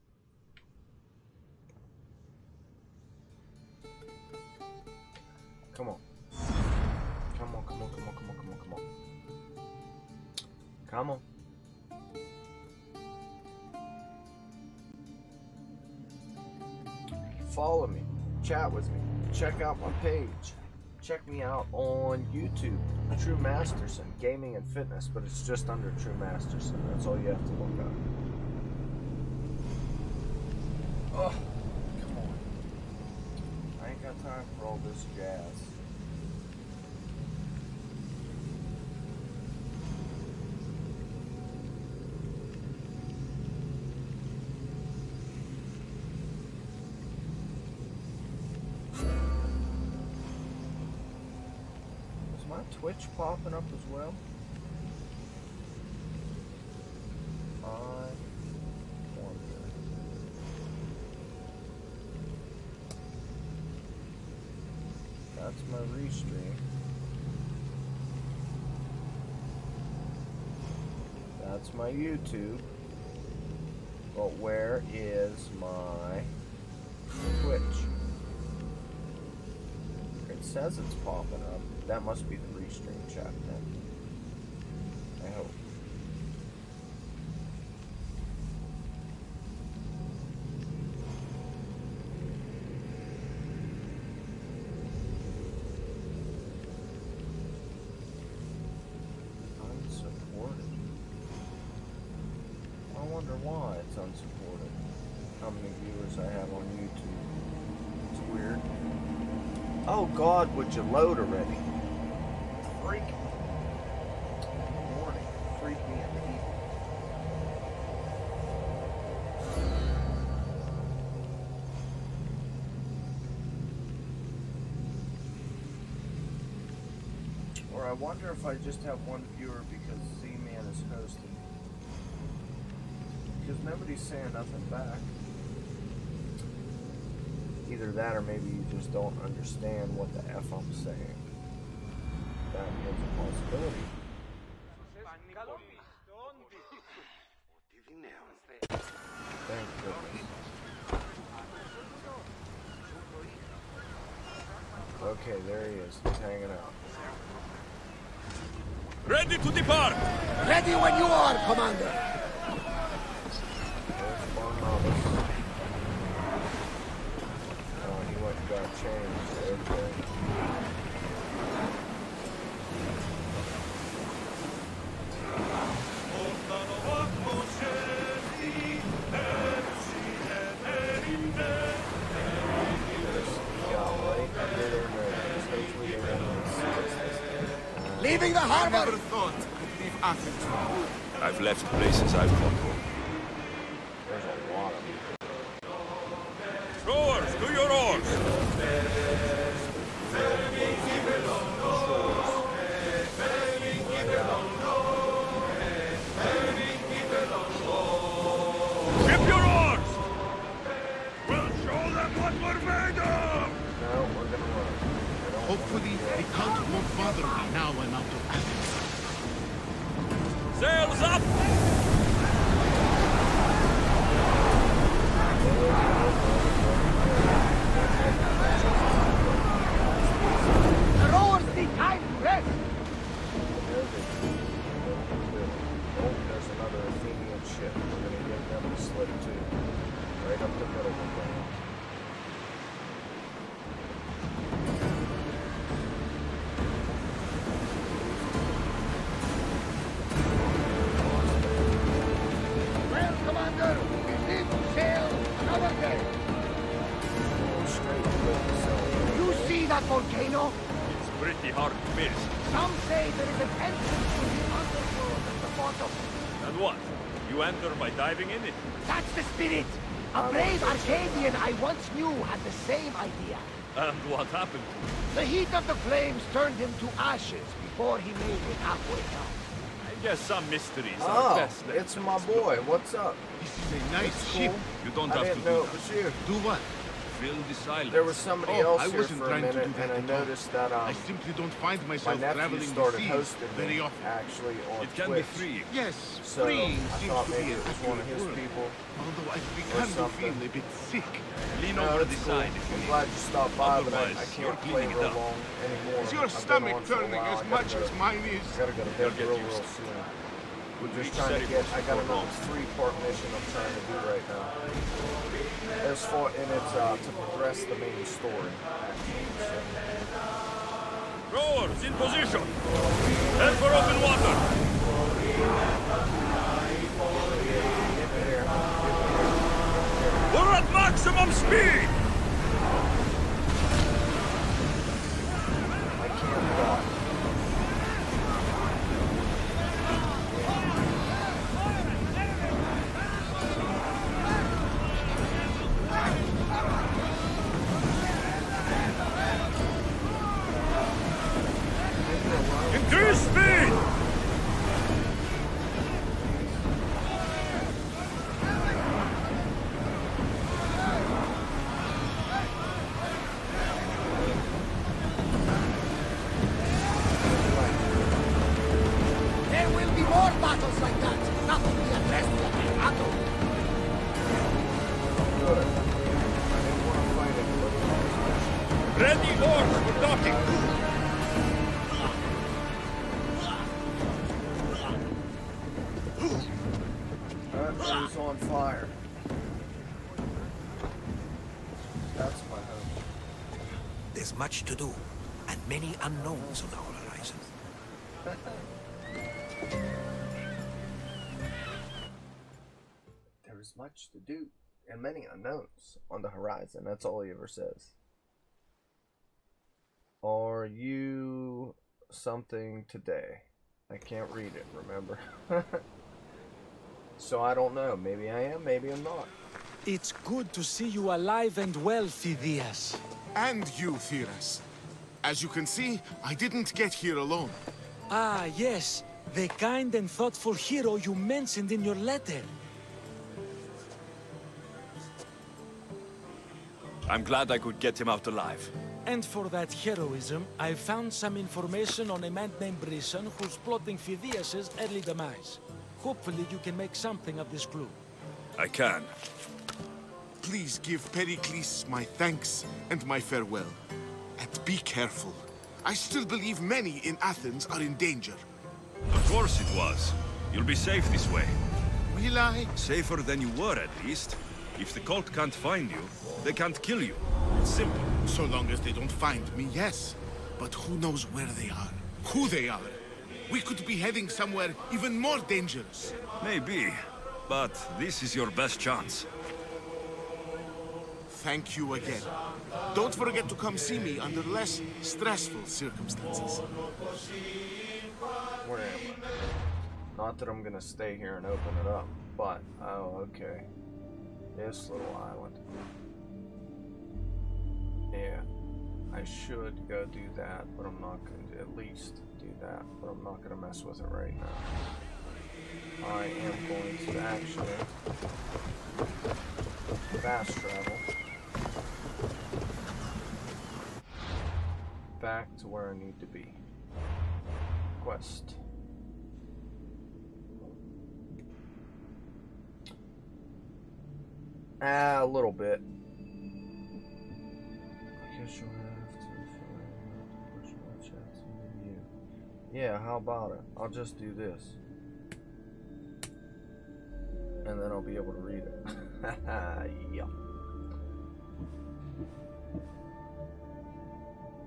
Come on. Come on. Come on. Follow me. Chat with me. Check out my page. Check me out on YouTube. True MasterSon, Gaming and Fitness, but it's just under True MasterSon. That's all you have to look up. Oh, come on. I ain't got time for all this jazz. Twitch popping up as well. I wonder. That's my restream. That's my YouTube. But where is my Twitch? It says it's popping up. That must be the restream chat then. I hope. Unsupported. I wonder why it's unsupported. How many viewers I have on YouTube. It's weird. Oh God, would you load already? Freak. Good morning. Freak me in the evening. Or I wonder if I just have one viewer because Z-Man is hosting. Because nobody's saying nothing back. Either that or maybe you just don't understand what the F I'm saying. That is a possibility. Thank goodness. Okay, there he is. He's hanging out. Ready to depart! Ready when you are, Commander. There's Barnabas. got changed. Okay. Leaving the I harbor! never thought I'd leave Athens for good. I've left places I've conquered. There's a lot of them. Rowers, to your oars! Ship your oars! We'll show them what we're made of! No, we're gonna run. Hopefully, the cult won't bother me now I'm out of Athens. Sails up! The rowers need time to rest! There's another Athenian ship. We're gonna give them a slip too. Right up the middle of them. Well, Commander, we leave to sail another day. Straight to the cell. You see that volcano? It's pretty hard to miss. Some say there is an entrance to the underworld at the bottom. And what? You enter by diving in it? That's the spirit! A brave Arcadian I once knew had the same idea. And what happened to him? The heat of the flames turned him to ashes before he made it halfway down. I guess some mysteries are Oh, best left it's my boy. What's up? This is a nice It's ship. cool. You don't I have to didn't do know that. it was you. Do what? Fill the silence. There was somebody Oh, else I here wasn't for a trying to minute, do and that I at all. noticed that I simply don't find my myself nephew traveling the started seas hosting very me often. actually on It can Twitch. be free. Yes, So freeing I seems thought to maybe be it an was one of accurate his word. people. Although I've begun to something. feel a bit sick. Lean No, over it's the cool. side if you I'm need. glad you stopped by, but I Otherwise, can't you're play cleaning it real up. long anymore. Is your I've been stomach on for a turning while. as much as mine is? Gotta go to You'll bed get real used to it. soon. We're Reach just trying to get. I got Cerberus another 3-part mission I'm trying to do right now. As far and it's to progress the main story. Rowers, in position! Head for open water! We're at maximum speed! I can't walk. Increase speed! There will be more battles like that. Nothing we addressed like a battle. Good. I didn't want to fight anybody. Ready oars for docking! He's on fire. That's my home. There's much to do, and many unknowns on our horizon. There is much to do and many unknowns on the horizon. That's all he ever says. Are you something today? I can't read it, remember? So I don't know. Maybe I am, maybe I'm not. It's good to see you alive and well, Phidias. And you, Theras. As you can see, I didn't get here alone. Ah, yes. The kind and thoughtful hero you mentioned in your letter. I'm glad I could get him out alive. And for that heroism, I found some information on a man named Brisson who's plotting Phidias' early demise. Hopefully you can make something of this clue. I can. Please give Pericles my thanks and my farewell. And be careful. I still believe many in Athens are in danger. Of course it was. You'll be safe this way. Will I? Safer than you were, at least. If the cult can't find you, they can't kill you. It's simple. So long as they don't find me, yes. But who knows where they are, who they are. We could be heading somewhere even more dangerous. Maybe, but this is your best chance. Thank you again. Don't forget to come see me under less stressful circumstances. Where am I? Not that I'm gonna stay here and open it up, but oh, okay. This little island. Yeah, I should go do that, but I'm not going to at least do that, but I'm not going to mess with it right now. I am going to actually fast travel back to where I need to be. Quest. A little bit. I guess you'll have to push my chat to you. Yeah, how about it? I'll just do this. And then I'll be able to read it. Yeah.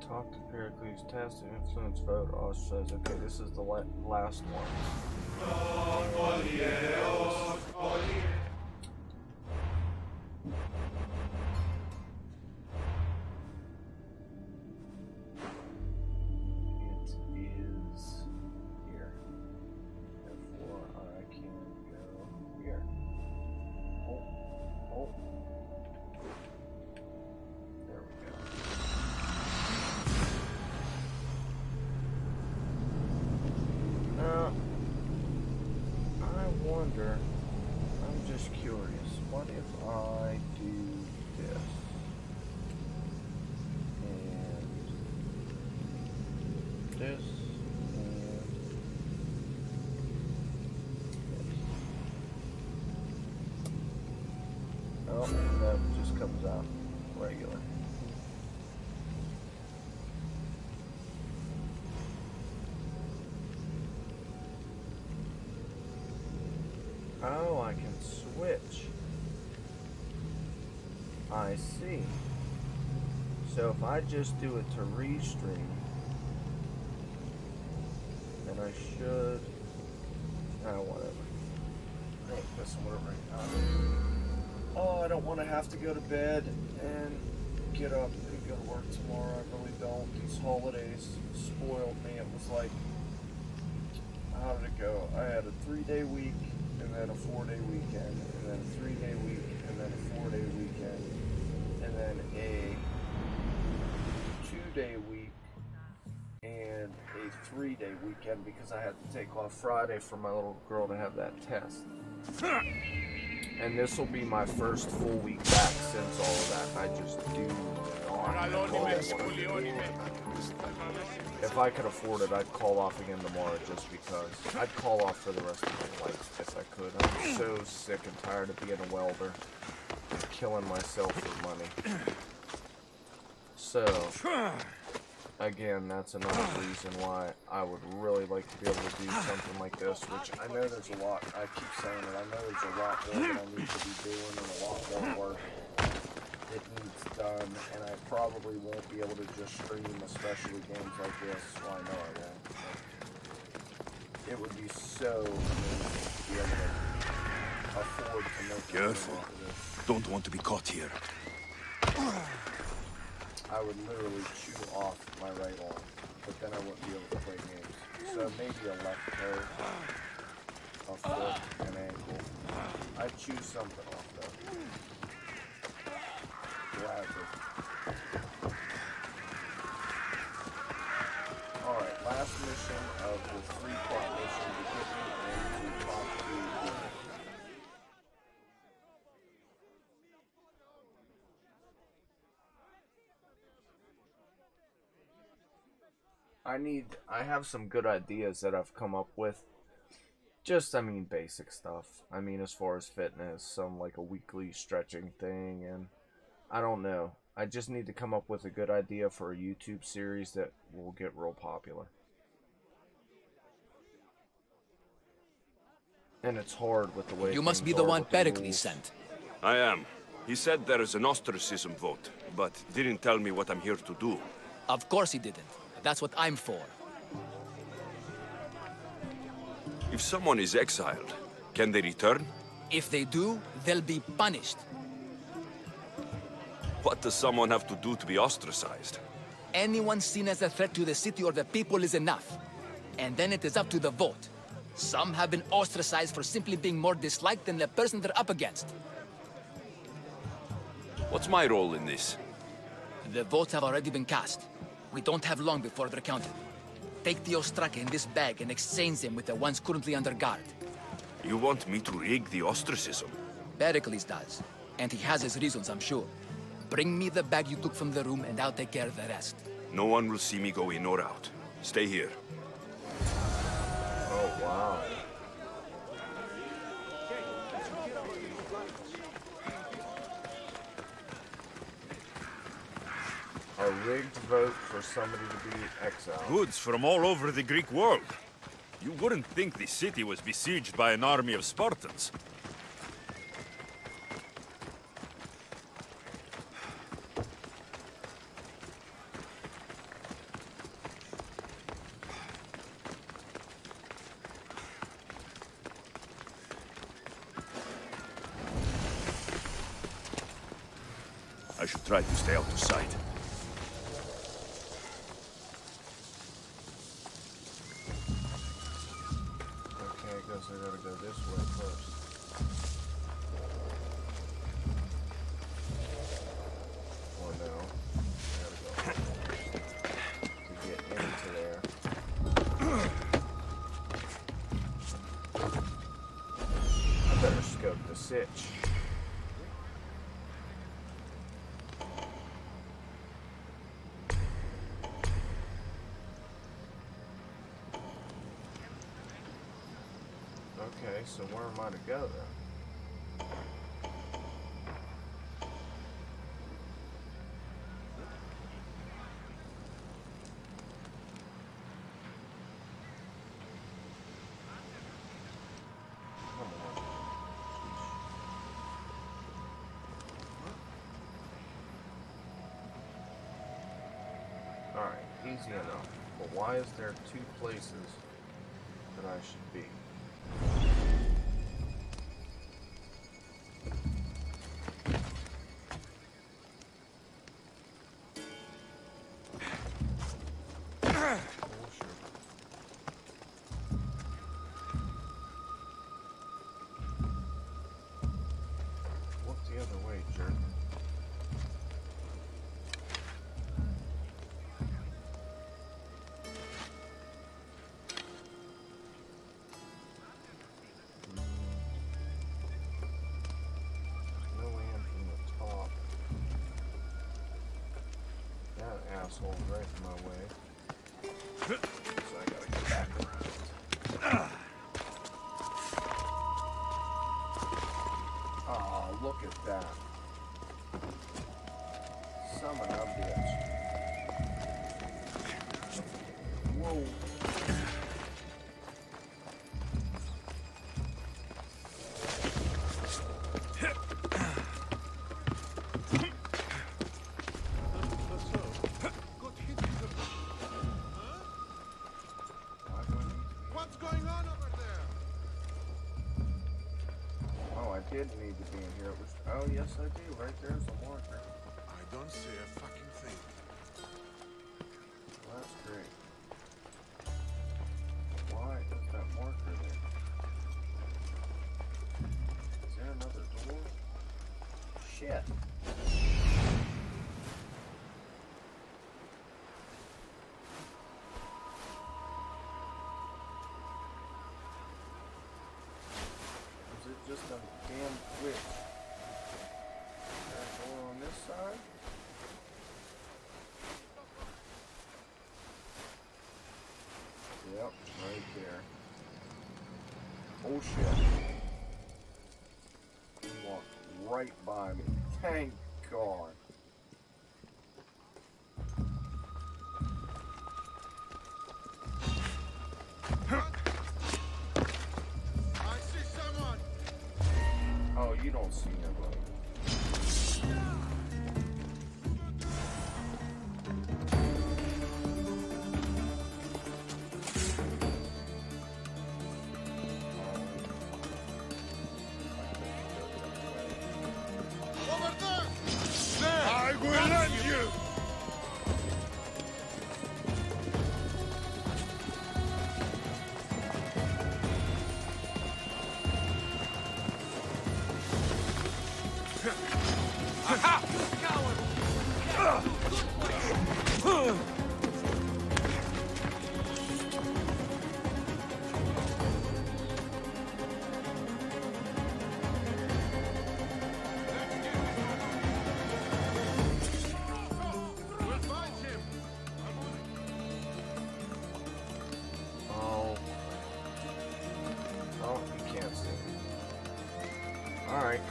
Talk to Pericles, test and influence vote. Oh, says, okay, this is the last one. I'm just curious, what if I do this, and this, and this? Oh, that just comes out regular. Oh, I can switch. I see. So if I just do it to restream, then I should... Oh, whatever. I ain't messing with it right now. Oh, I don't want to have to go to bed and get up and go to work tomorrow. I really don't. These holidays spoiled me. It was like... How did it go? I had a 3-day week, and then a 4-day weekend, and then a 3-day week, and then a 4-day weekend, and then a 2-day week, and a 3-day weekend because I had to take off Friday for my little girl to have that test. And this will be my first full week back since all of that. I just do not call If I could afford it, I'd call off again tomorrow just because. I'd call off for the rest of my life if I could. I'm so sick and tired of being a welder and killing myself for money. So, again, that's another reason why I would really like to be able to do something like this, which I know there's a lot, I keep saying it, I know there's a lot more that I need to be doing and a lot more work it needs done, and I probably won't be able to just stream, especially games like this. Well, I know I won't. It would be so amazing to be able to afford to make it. Careful. Don't want to be caught here. I would literally chew off my right arm, but then I wouldn't be able to play games. So maybe a left toe, a foot, an ankle. I'd choose something off though. Gladly. Alright, last mission of the 3-part mission to get me into top 2. I have some good ideas that I've come up with. Just, I mean, basic stuff. I mean, as far as fitness, some like a weekly stretching thing, and I don't know. I just need to come up with a good idea for a YouTube series that will get real popular. And it's hard with the way you must be the one Pericles sent. I am. He said there is an ostracism vote, but didn't tell me what I'm here to do. Of course he didn't. That's what I'm for. If someone is exiled, can they return? If they do, they'll be punished. What does someone have to do to be ostracized? Anyone seen as a threat to the city or the people is enough. And then it is up to the vote. Some have been ostracized for simply being more disliked than the person they're up against. What's my role in this? The votes have already been cast. We don't have long before they're counted. Take the Ostraka in this bag and exchange them with the ones currently under guard. You want me to rig the ostracism? Pericles does. And he has his reasons, I'm sure. Bring me the bag you took from the room and I'll take care of the rest. No one will see me go in or out. Stay here. Oh, wow. A rigged vote for somebody to be exiled. Goods from all over the Greek world. You wouldn't think the city was besieged by an army of Spartans. I should try to stay out of sight. Okay, I guess I gotta go this way first. Or no. I gotta go to get into there. I better scope the sitch. Okay, so where am I to go then? Come on. Alright, easy enough. But why is there two places that I should be? What's the other way, jerk? No land from the top. That asshole right in my way. So I gotta get back around. Oh, look at that. Summon a bitch. Whoa. What's going on over there? Oh, I did need to be in here. It was, oh, yes, I do. Right there's a marker. I don't see a fucking thing. Well, that's great. Why is that marker there? Is there another door? Shit. Is it just a damn glitch? Is there a door on this side? Yep, right there. Oh shit. He walked right by me. Thank God. I see someone. Oh, you don't see nobody.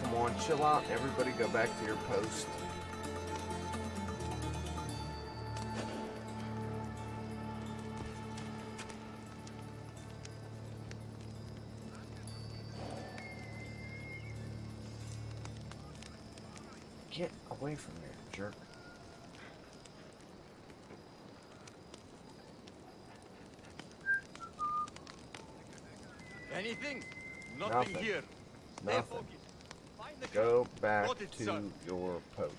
Come on, chill out. Everybody go back to your post. Get away from there, jerk. Anything? Nothing Here. Nothing. Go back to your post.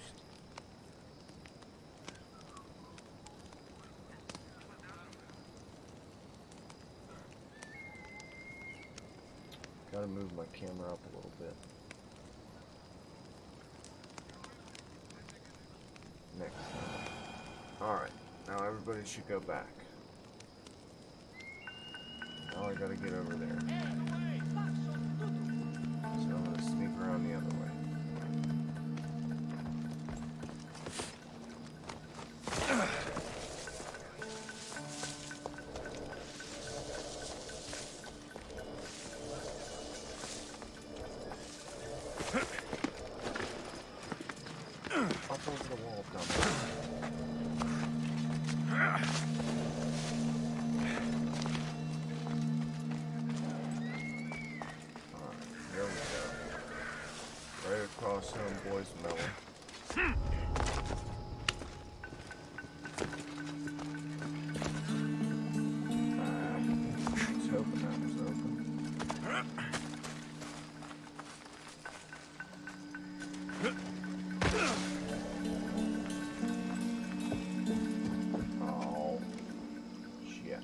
Gotta move my camera up a little bit. Next time. Alright, now everybody should go back. Now I gotta get over there. So I'm gonna sneak around the other way. Up over the wall, dumbass. Here we go. Right across homeboy's melon. Let's hope that was open. Oh, shit.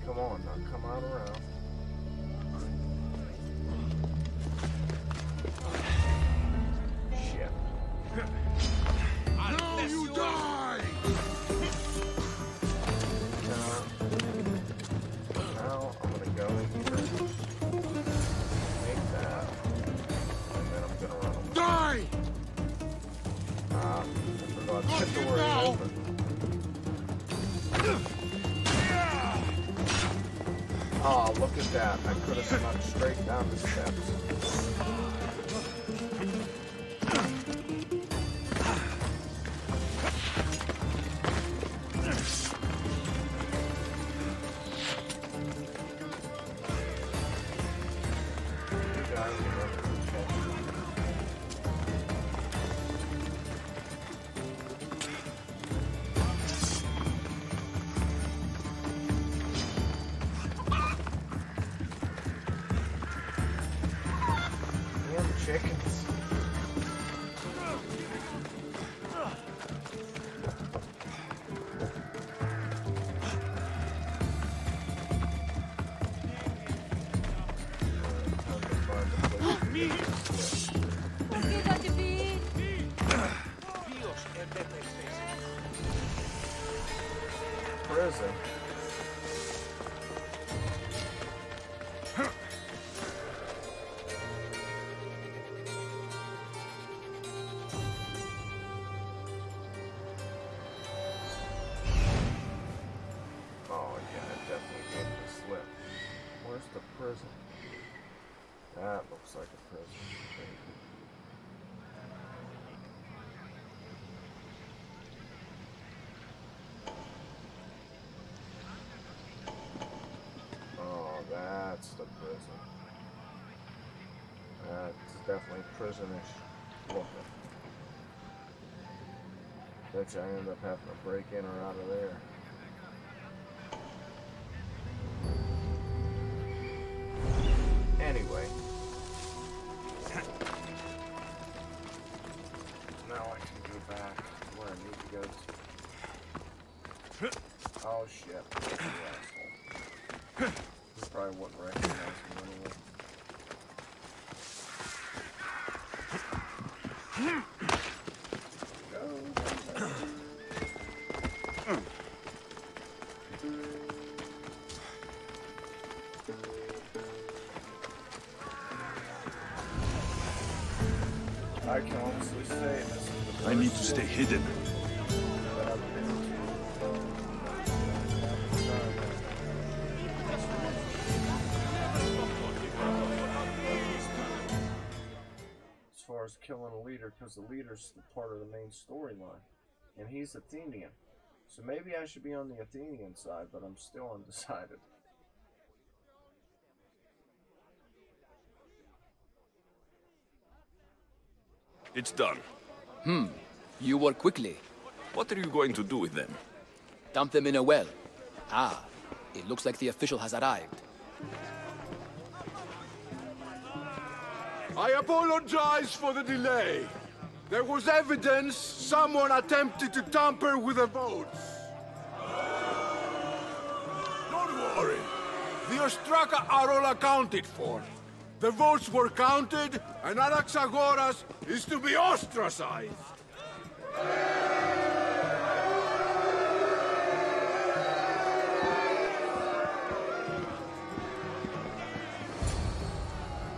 Come on, now come on around. Shit. Now you die! Now I'm gonna go in here, make that, and then I'm gonna run away. Die! I forgot to hit the word open. Oh, look at that. I could have snuck straight down the steps. You guys remember to check. Chickens. Prison. Oh yeah, it definitely gave me a slip. Where's the prison? That looks like a prison. Oh, that's the prison. That's definitely prisonish looking. Bet you I end up having to break in or out of there. Anyway. Now I can go back to where I need to go to. Oh shit. You asshole. You probably wouldn't recognize me anyway. Go. say this is the I need first to stay city hidden. that I've been to. As far as killing a leader, because the leader's the part of the main storyline, and he's Athenian. So maybe I should be on the Athenian side, but I'm still undecided. It's done. You work quickly. What are you going to do with them? Dump them in a well. Ah, it looks like the official has arrived. I apologize for the delay. There was evidence someone attempted to tamper with the votes. Don't worry. The Ostraka are all accounted for. The votes were counted, and Anaxagoras is to be ostracized.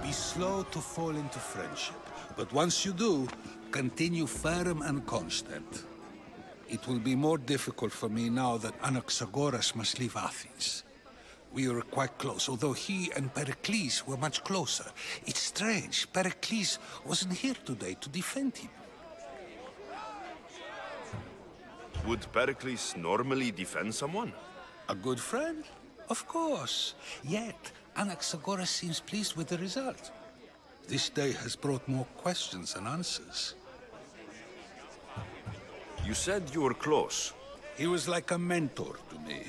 Be slow to fall into friendship, but once you do, continue firm and constant. It will be more difficult for me now that Anaxagoras must leave Athens. We were quite close, although he and Pericles were much closer. It's strange, Pericles wasn't here today to defend him. Would Pericles normally defend someone? A good friend? Of course. Yet, Anaxagoras seems pleased with the result. This day has brought more questions than answers. You said you were close. He was like a mentor to me.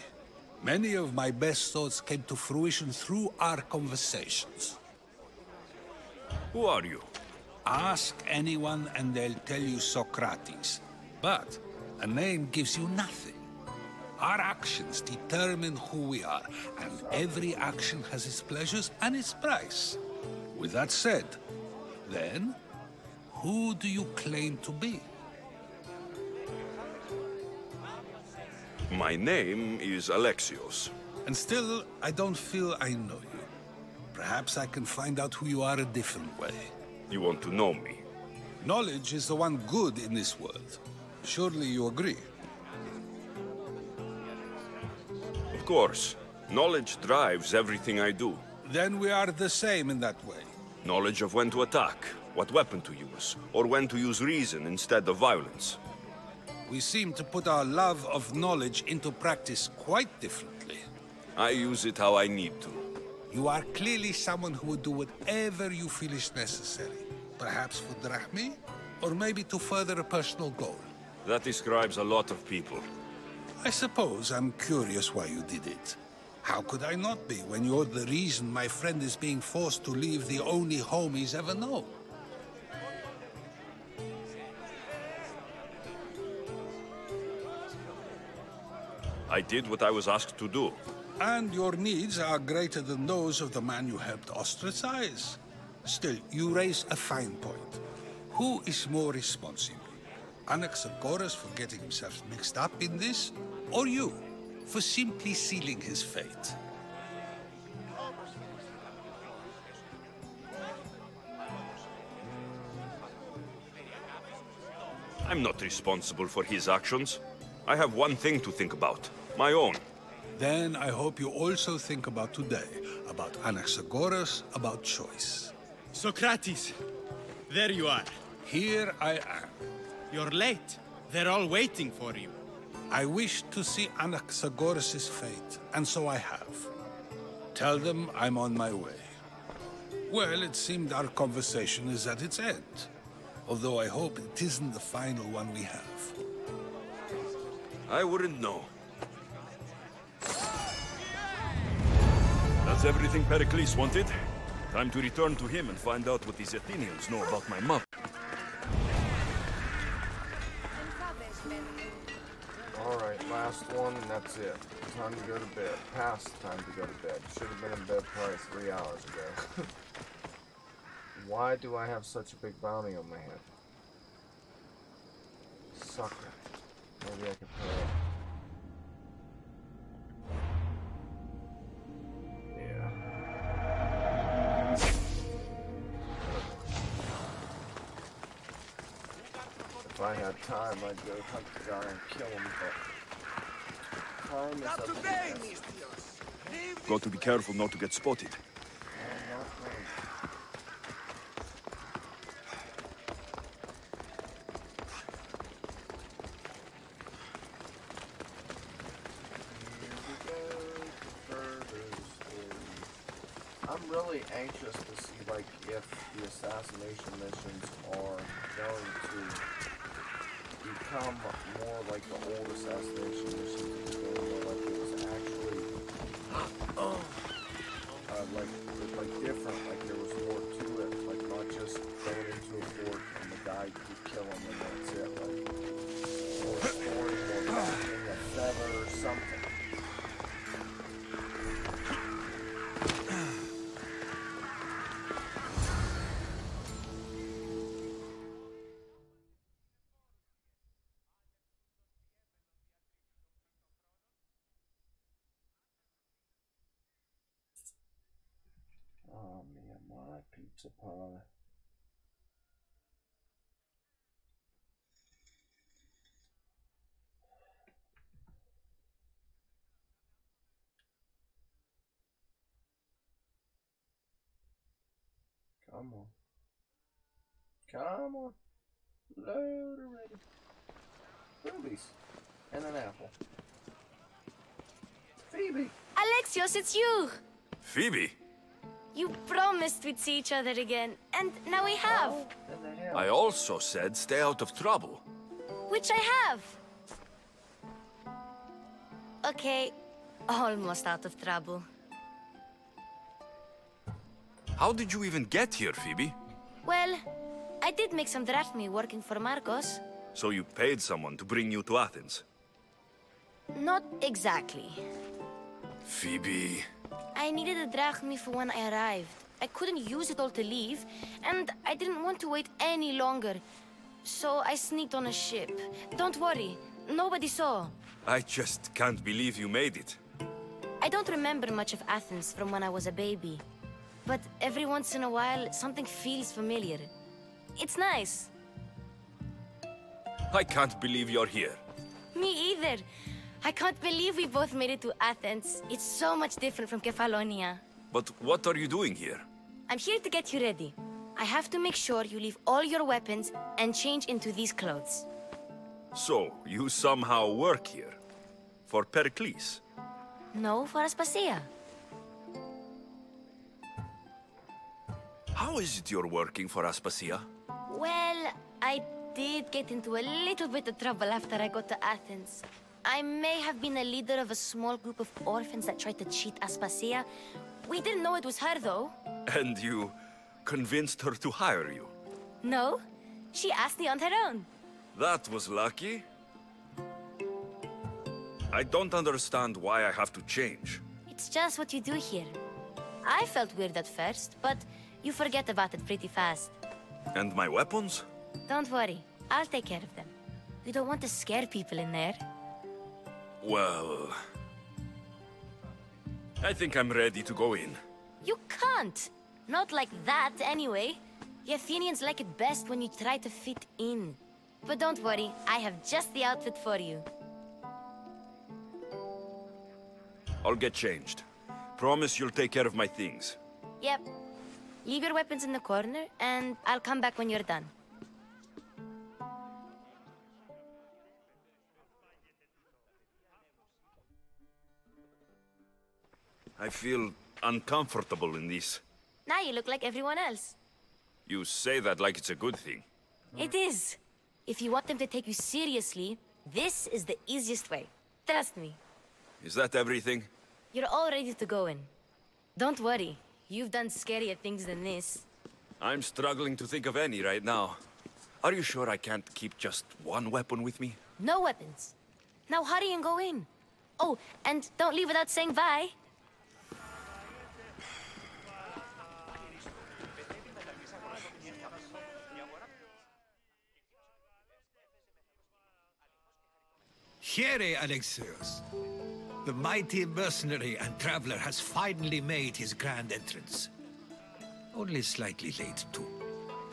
Many of my best thoughts came to fruition through our conversations. Who are you? Ask anyone and they'll tell you Socrates. But a name gives you nothing. Our actions determine who we are, and every action has its pleasures and its price. With that said, then, who do you claim to be? My name is Alexios. And still, I don't feel I know you. Perhaps I can find out who you are a different way. You want to know me? Knowledge is the one good in this world. Surely you agree? Of course. Knowledge drives everything I do. Then we are the same in that way. Knowledge of when to attack, what weapon to use, or when to use reason instead of violence. We seem to put our love of knowledge into practice quite differently. I use it how I need to. You are clearly someone who would do whatever you feel is necessary. Perhaps for drachmae, or maybe to further a personal goal. That describes a lot of people. I suppose I'm curious why you did it. How could I not be when you're the reason my friend is being forced to leave the only home he's ever known? I did what I was asked to do. And your needs are greater than those of the man you helped ostracize. Still, you raise a fine point. Who is more responsible? Anaxagoras for getting himself mixed up in this, or you, for simply sealing his fate? I'm not responsible for his actions. I have one thing to think about. My own. Then I hope you also think about today. About Anaxagoras, about choice. Socrates! There you are. Here I am. You're late. They're all waiting for you. I wish to see Anaxagoras' fate, and so I have. Tell them I'm on my way. Well, it seemed our conversation is at its end. Although I hope it isn't the final one we have. I wouldn't know. That's everything Pericles wanted. Time to return to him and find out what these Athenians know about my mother. Alright, last one, and that's it. Time to go to bed. Past time to go to bed. Should have been in bed probably 3 hours ago. Why do I have such a big bounty on my head? Sucker. Maybe I can pay it. Yeah. I had time, I'd go hunt the guy and kill him, but time is of the essence. Got to be careful not to get spotted. I'm really anxious to see, like, if the assassination missions are going to become more like the old assassination missions, like it was actually, like different, like there was more to it, like not just going into a fort and the guy you kill him and that's it, like, more story, more backing, a feather or something. Oh man, my pizza pie. Come on. Come on. Load already. Boobies. And an apple. Phoebe! Alexios, it's you! Phoebe? You promised we'd see each other again, and now we have. I also said stay out of trouble. Which I have. Okay, almost out of trouble. How did you even get here, Phoebe? Well, I did make some drachmae working for Marcos. So you paid someone to bring you to Athens? Not exactly. Phoebe... I needed a drachmae for when I arrived. I couldn't use it all to leave, and I didn't want to wait any longer. So I sneaked on a ship. Don't worry, nobody saw. I just can't believe you made it. I don't remember much of Athens from when I was a baby. But every once in a while, something feels familiar. It's nice. I can't believe you're here. Me either. I can't believe we both made it to Athens. It's so much different from Kefalonia. But what are you doing here? I'm here to get you ready. I have to make sure you leave all your weapons and change into these clothes. So, you somehow work here? For Pericles? No, for Aspasia. How is it you're working for Aspasia? Well, I did get into a little bit of trouble after I got to Athens. I may have been a leader of a small group of orphans that tried to cheat Aspasia. We didn't know it was her, though. And you convinced her to hire you? No, she asked me on her own. That was lucky. I don't understand why I have to change. It's just what you do here. I felt weird at first, but you forget about it pretty fast. And my weapons? Don't worry, I'll take care of them. You don't want to scare people in there. Well... I think I'm ready to go in. You can't! Not like that, anyway. The Athenians like it best when you try to fit in. But don't worry, I have just the outfit for you. I'll get changed. Promise you'll take care of my things. Yep. Leave your weapons in the corner, and I'll come back when you're done. I feel uncomfortable in this. Now you look like everyone else. You say that like it's a good thing. It is. If you want them to take you seriously, this is the easiest way. Trust me. Is that everything? You're all ready to go in. Don't worry. You've done scarier things than this. I'm struggling to think of any right now. Are you sure I can't keep just one weapon with me? No weapons. Now hurry and go in. Oh, and don't leave without saying bye. Here, Alexios. The mighty mercenary and traveler has finally made his grand entrance. Only slightly late, too.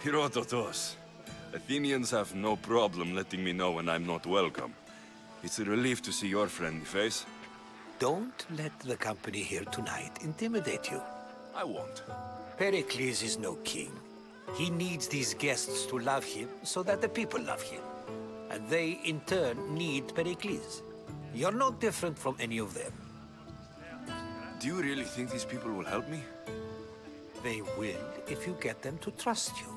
Herodotus, Athenians have no problem letting me know when I'm not welcome. It's a relief to see your friendly face. Don't let the company here tonight intimidate you. I won't. Pericles is no king. He needs these guests to love him so that the people love him. And they, in turn, need Pericles. You're no different from any of them. Do you really think these people will help me? They will if you get them to trust you.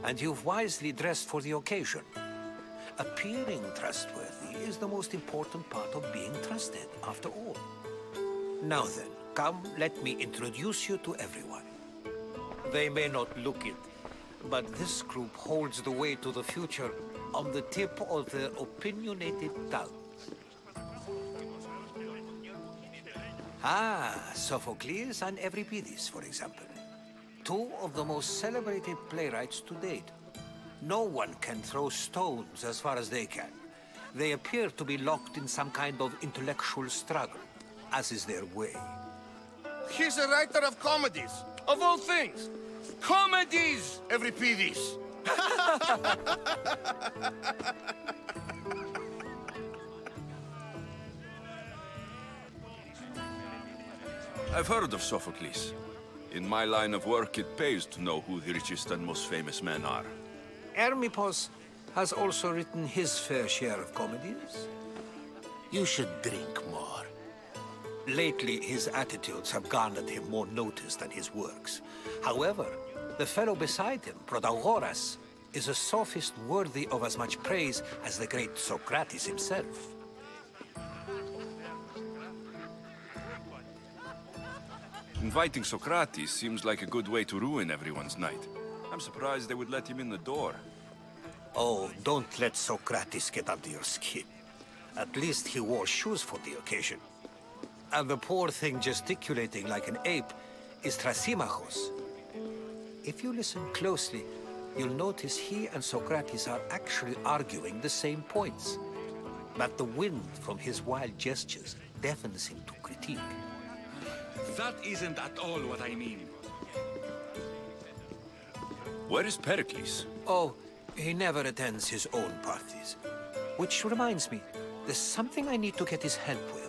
And you've wisely dressed for the occasion. Appearing trustworthy is the most important part of being trusted, after all. Now then, come, let me introduce you to everyone. They may not look it, but this group holds the way to the future on the tip of their opinionated tongues. Sophocles and Euripides, for example. Two of the most celebrated playwrights to date. No one can throw stones as far as they can. They appear to be locked in some kind of intellectual struggle, as is their way. He's a writer of comedies, of all things. Comedies, Euripides. I've heard of Sophocles. In my line of work, it pays to know who the richest and most famous men are. Hermippos has also written his fair share of comedies. You should drink more. Lately, his attitudes have garnered him more notice than his works. However, the fellow beside him, Protagoras, is a sophist worthy of as much praise as the great Socrates himself. Inviting Socrates seems like a good way to ruin everyone's night. I'm surprised they would let him in the door. Oh, don't let Socrates get under your skin. At least he wore shoes for the occasion. And the poor thing gesticulating like an ape is Thrasymachos. If you listen closely, you'll notice he and Socrates are actually arguing the same points. But the wind from his wild gestures deafens him to critique. That isn't at all what I mean. Where is Pericles? Oh, he never attends his own parties. Which reminds me, there's something I need to get his help with.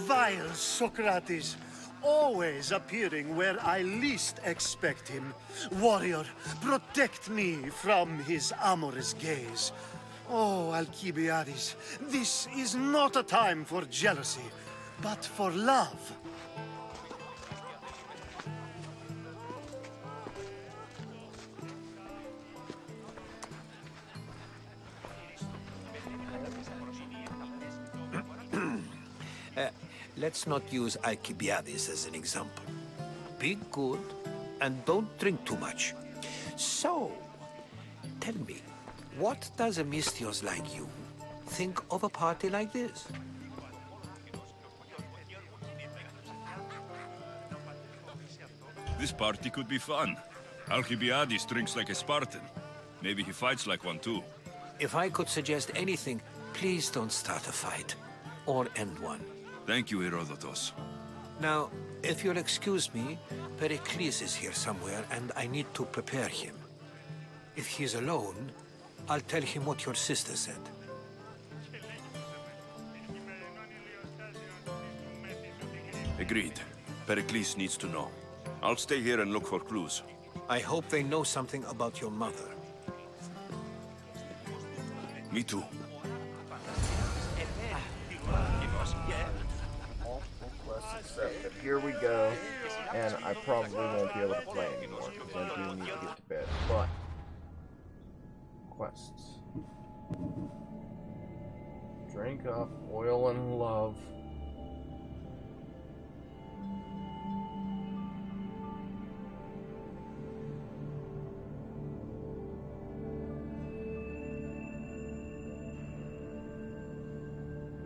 Vile Socrates, always appearing where I least expect him. Warrior, protect me from his amorous gaze. Oh, Alcibiades, this is not a time for jealousy, but for love. Let's not use Alcibiades as an example. Be good, and don't drink too much. So, tell me, what does a Mystios like you think of a party like this? This party could be fun. Alcibiades drinks like a Spartan. Maybe he fights like one too. If I could suggest anything, please don't start a fight. Or end one. Thank you, Herodotus. Now, if you'll excuse me, Pericles is here somewhere, and I need to prepare him. If he's alone, I'll tell him what your sister said. Agreed. Pericles needs to know. I'll stay here and look for clues. I hope they know something about your mother. Me too. Multiple quests accepted. Here we go. And I probably won't be able to play anymore because I do need to get to bed. But quests. Drink up oil and love.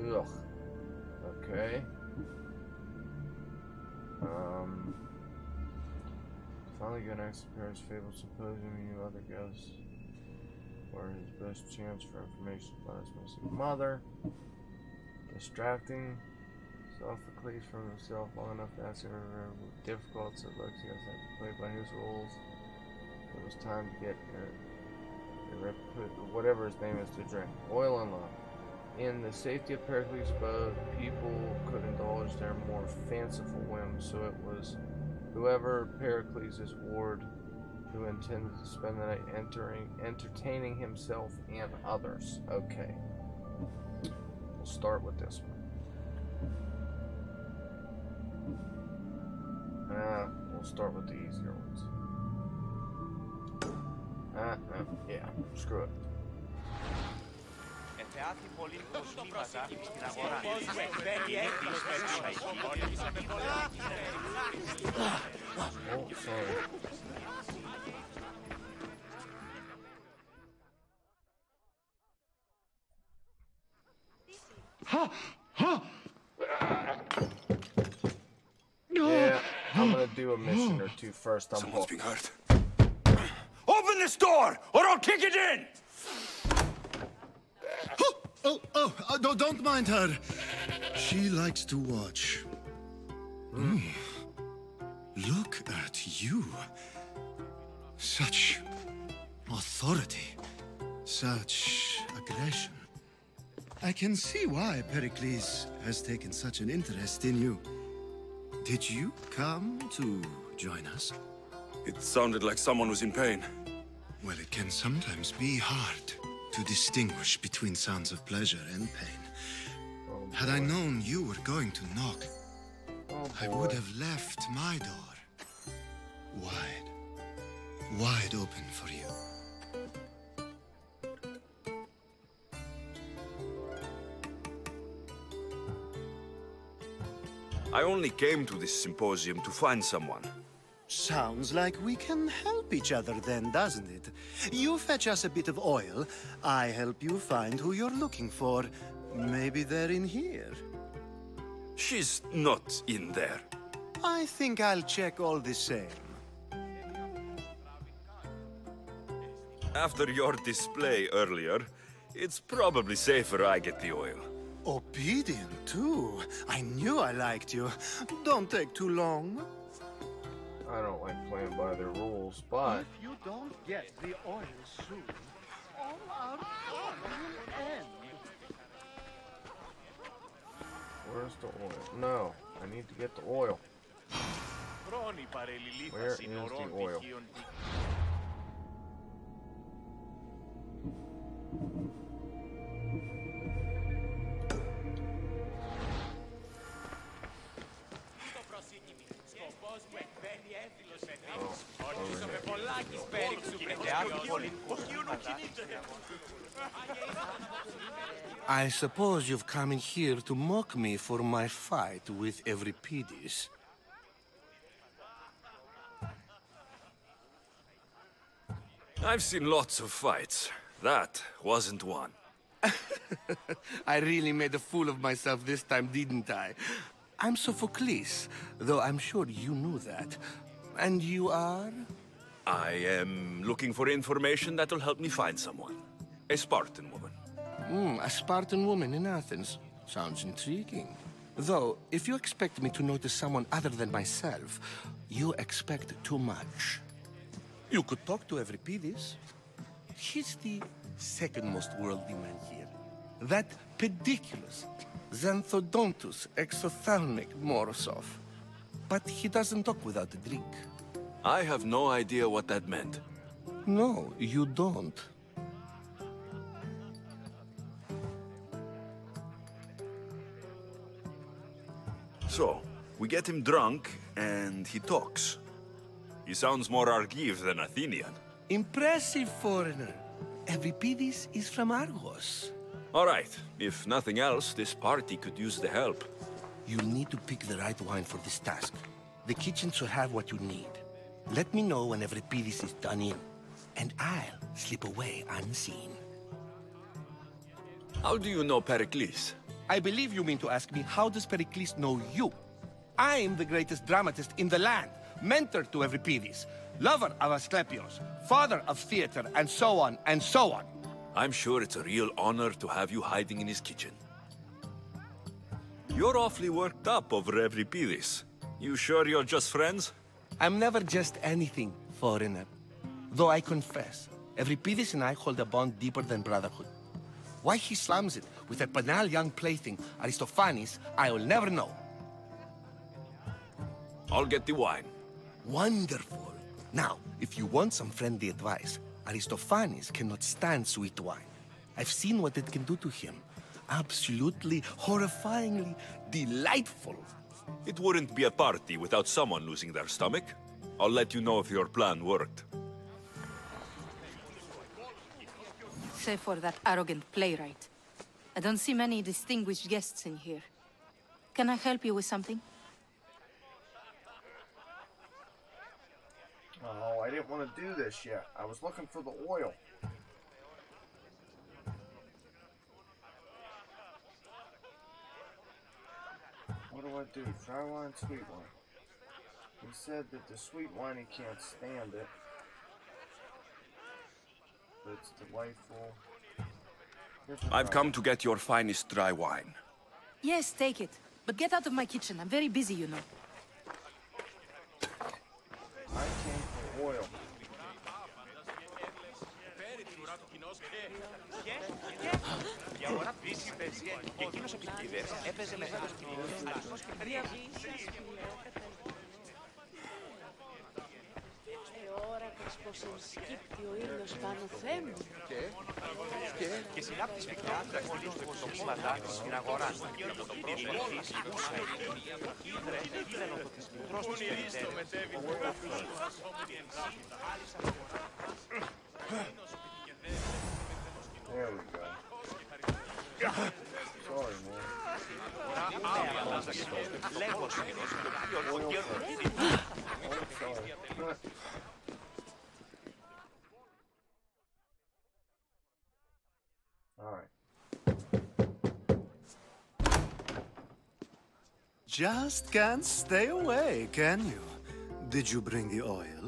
Ugh. Okay. Finally get next to Paris Fabled Symposium, you other guests. Or his best chance for information about his missing mother. Distracting Sophocles from himself long enough to ask him to remember difficult, so Alexios had to play by his rules. It was time to get whatever his name is to drink. Oil unlocked. In the safety of Pericles' abode, people could indulge their more fanciful whims, so it was whoever Pericles' ward who intended to spend the night entertaining himself and others. Okay. We'll start with this one. We'll start with the easier ones. Yeah, screw it. Oh, sorry. Yeah, I'm gonna do a mission or two first. Someone's being hurt. Open this door, or I'll kick it in! No, don't mind her. She likes to watch. Look at you. Such authority. Such aggression. I can see why Pericles has taken such an interest in you. Did you come to join us? It sounded like someone was in pain. Well, it can sometimes be hard to distinguish between sounds of pleasure and pain. Had I known you were going to knock, I would have left my door wide open for you. I only came to this symposium to find someone. Sounds like we can help each other then, doesn't it? You fetch us a bit of oil, I help you find who you're looking for. Maybe they're in here. She's not in there. I think I'll check all the same. After your display earlier, it's probably safer I get the oil. Obedient, too. I knew I liked you. Don't take too long. I don't like playing by their rules, but... If you don't get the oil soon, all our fun will end. Where's the oil? No, I need to get the oil. Where is the oil? I suppose you've come in here to mock me for my fight with Euripides. I've seen lots of fights. That wasn't one. I really made a fool of myself this time, didn't I? I'm Sophocles, though I'm sure you knew that. And you are? I am looking for information that'll help me find someone. A Spartan woman. A Spartan woman in Athens. Sounds intriguing. Though, if you expect me to notice someone other than myself, you expect too much. You could talk to Euripides. He's the second most worldly man here. That pediculous, xanthodontus exophthalmic Morosov. But he doesn't talk without a drink. I have no idea what that meant. No, you don't. So, we get him drunk, and he talks. He sounds more Argive than Athenian. Impressive, foreigner. Euripides is from Argos. All right. If nothing else, this party could use the help. You'll need to pick the right wine for this task. The kitchen should have what you need. Let me know when Euripides is done in, and I'll slip away unseen. How do you know Pericles? I believe you mean to ask me, how does Pericles know you? I'm the greatest dramatist in the land, mentor to Euripides, lover of Asclepios, father of theater, and so on, and so on. I'm sure it's a real honor to have you hiding in his kitchen. You're awfully worked up over Euripides. You sure you're just friends? I'm never just anything, foreigner. Though I confess, Euripides and I hold a bond deeper than brotherhood. Why he slams it with a banal young plaything, Aristophanes, I will never know. I'll get the wine. Wonderful. Now, if you want some friendly advice, Aristophanes cannot stand sweet wine. I've seen what it can do to him. Absolutely, horrifyingly delightful. It wouldn't be a party without someone losing their stomach. I'll let you know if your plan worked. Save for that arrogant playwright. I don't see many distinguished guests in here. Can I help you with something? Oh, I didn't want to do this yet. I was looking for the oil. What do I do? Dry wine, sweet wine. He said that the sweet wine, he can't stand it. But it's delightful. I've come to get your finest dry wine. Yes, take it. But get out of my kitchen. I'm very busy, you know. I came for oil. Η αγορά πίσης και εκείνος ο πιτίδες έπαιζε μεγάλο σκηνικό. Αριθμός και περίεργο. Πως ενσκύπτει ο ήλιος πάνω θέμου. Και συνάπτει σπικτά στοιχεία στο κύματα στην αγορά. Από το πρόσωπο της Ιούσα είδε το της μικρός της περιπτέρες. There we go. Sorry, man. Alright. Just can't stay away, can you? Did you bring the oil?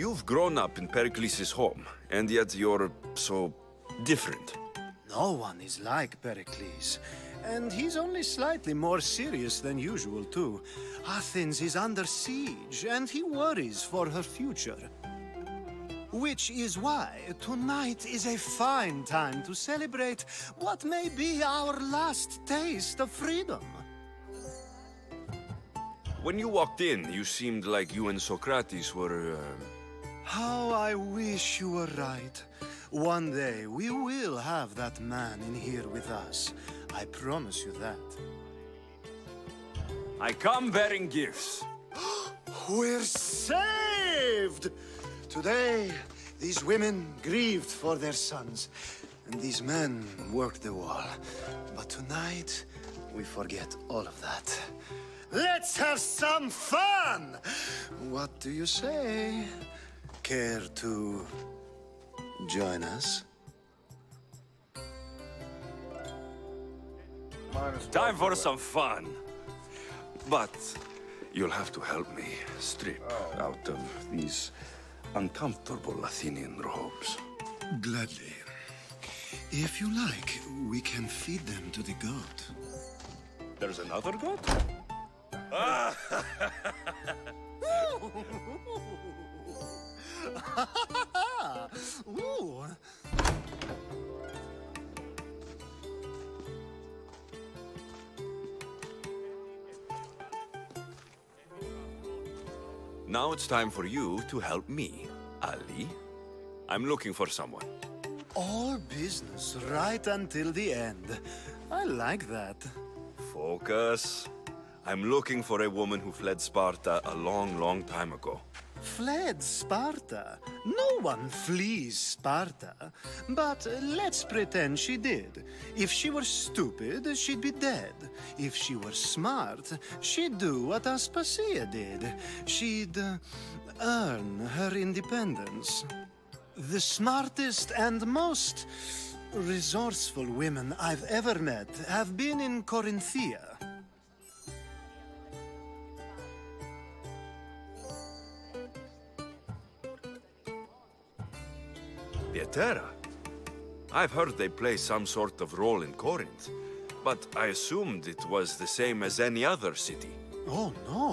You've grown up in Pericles' home, and yet you're so different. No one is like Pericles. And he's only slightly more serious than usual, too. Athens is under siege, and he worries for her future. Which is why tonight is a fine time to celebrate what may be our last taste of freedom. When you walked in, you seemed like you and Socrates were... How I wish you were right. One day we will have that man in here with us. I promise you that. I come bearing gifts. We're saved! Today, these women grieved for their sons, and these men worked the wall. But tonight, we forget all of that. Let's have some fun! What do you say? Care to join us? Time for some fun. But you'll have to help me strip out of these uncomfortable Athenian robes. Gladly. If you like, we can feed them to the goat. There's another goat? Ooh. Now it's time for you to help me, Ali. I'm looking for someone. All business right until the end. I like that. Focus. I'm looking for a woman who fled Sparta a long, long time ago. Fled Sparta? No one flees Sparta. But let's pretend she did. If she were stupid, she'd be dead. If she were smart, she'd do what Aspasia did. She'd earn her independence. The smartest and most resourceful women I've ever met have been in Corinthia. Pietera? I've heard they play some sort of role in Corinth, but I assumed it was the same as any other city. Oh, no.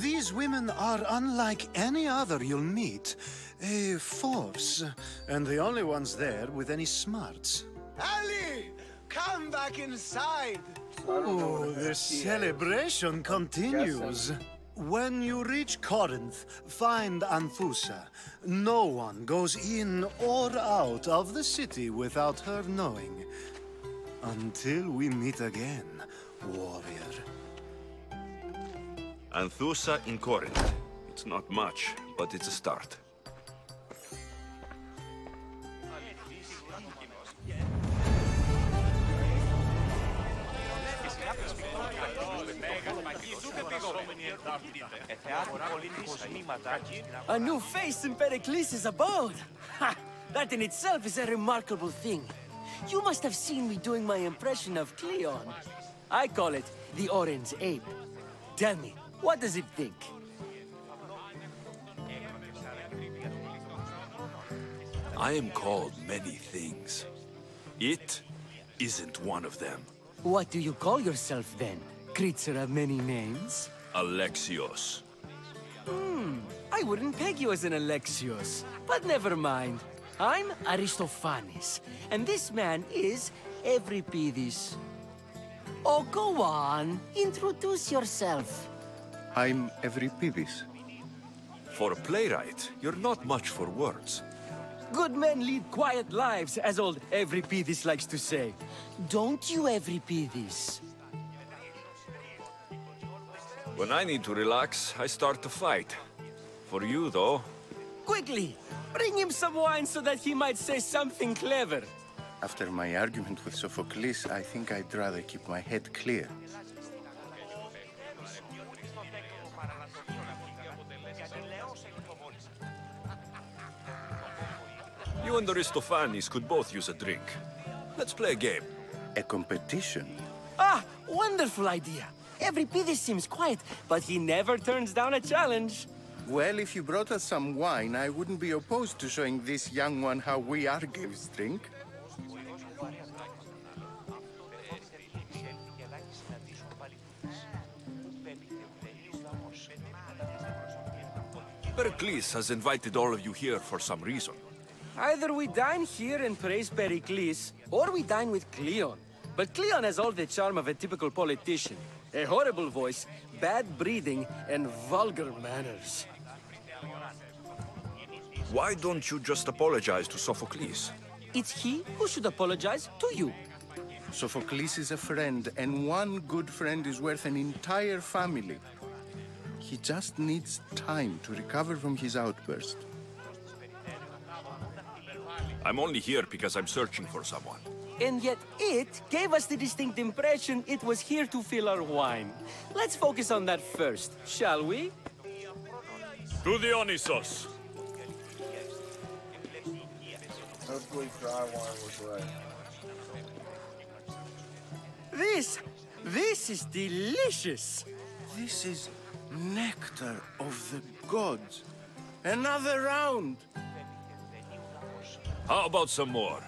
These women are unlike any other you'll meet. A force, and the only ones there with any smarts. Ali! Come back inside! Oh, the celebration continues. When you reach Corinth, find Anthusa. No one goes in or out of the city without her knowing. Until we meet again, warrior. Anthusa in Corinth. It's not much, but it's a start. A new face in Pericles' abode! Ha! That in itself is a remarkable thing. You must have seen me doing my impression of Cleon. I call it the Orange Ape. Tell me, what does it think? I am called many things. It isn't one of them. What do you call yourself then? Creature of many names? Alexios. I wouldn't peg you as an Alexios, but never mind. I'm Aristophanes, and this man is Euripides. Oh, go on. Introduce yourself. I'm Euripides. For a playwright, you're not much for words. Good men lead quiet lives, as old Euripides likes to say. Don't you, Euripides? When I need to relax, I start to fight. For you, though... Quickly! Bring him some wine so that he might say something clever. After my argument with Sophocles, I think I'd rather keep my head clear. You and Aristophanes could both use a drink. Let's play a game. A competition? Ah, wonderful idea. Euripides seems quiet, but he never turns down a challenge. Well, if you brought us some wine, I wouldn't be opposed to showing this young one how we Argives drink. Pericles has invited all of you here for some reason. Either we dine here and praise Pericles, or we dine with Cleon. But Cleon has all the charm of a typical politician. A horrible voice, bad breeding, and vulgar manners. Why don't you just apologize to Sophocles? It's he who should apologize to you. Sophocles is a friend, and one good friend is worth an entire family. He just needs time to recover from his outburst. I'm only here because I'm searching for someone. And yet it gave us the distinct impression it was here to fill our wine. Let's focus on that first, shall we? To Dionysos! Hopefully dry wine was right. This is delicious! This is nectar of the gods. Another round! How about some more?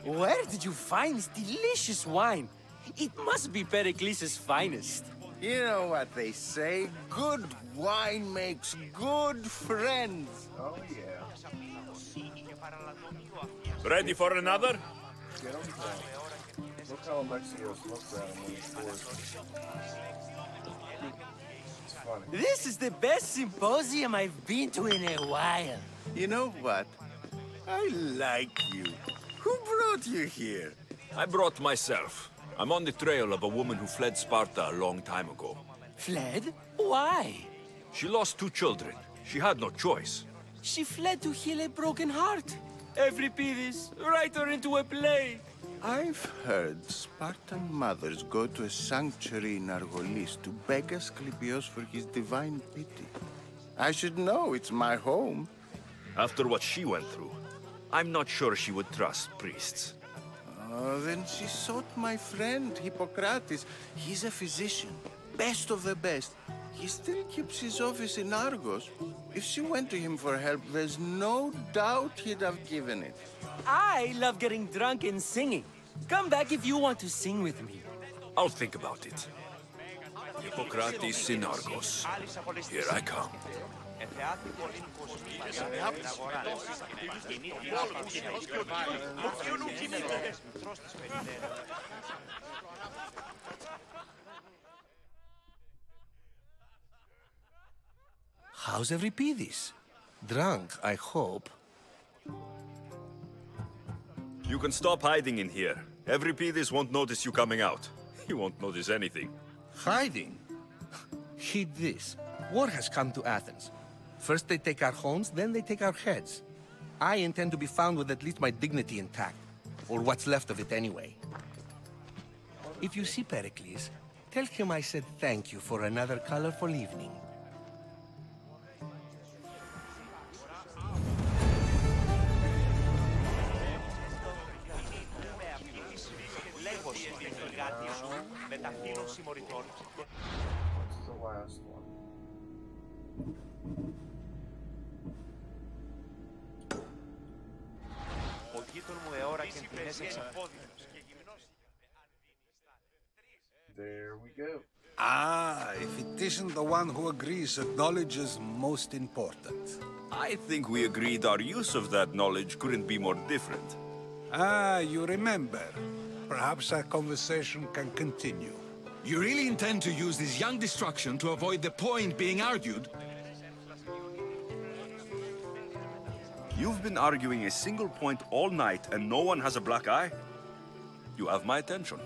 Where did you find this delicious wine? It must be Pericles' finest. You know what they say, good wine makes good friends. Oh, yeah. Ready for another? Get him down. Look how Alexios looks at him when he pours. It's funny. This is the best symposium I've been to in a while. You know what? I like you. Who brought you here? I brought myself. I'm on the trail of a woman who fled Sparta a long time ago. Fled? Why? She lost 2 children. She had no choice. She fled to heal a broken heart. Euripides, write her into a play. I've heard Spartan mothers go to a sanctuary in Argolis to beg Asclepios for his divine pity. I should know, it's my home. After what she went through, I'm not sure she would trust priests. Oh, then she sought my friend, Hippocrates. He's a physician, best of the best. He still keeps his office in Argos. If she went to him for help, there's no doubt he'd have given it. I love getting drunk and singing. Come back if you want to sing with me. I'll think about it. Hippocrates Synargos. Here I come. How's Euripides? Drunk, I hope. You can stop hiding in here. Euripides won't notice you coming out. He won't notice anything. Hiding? Heed this. War has come to Athens. First they take our homes, then they take our heads. I intend to be found with at least my dignity intact. Or what's left of it anyway. If you see Pericles, tell him I said thank you for another colorful evening. What's the last one? There we go. Ah, if it isn't the one who agrees that knowledge is most important. I think we agreed our use of that knowledge couldn't be more different. Ah, you remember. Perhaps our conversation can continue. You really intend to use this young destruction to avoid the point being argued? You've been arguing a single point all night and no one has a black eye? You have my attention.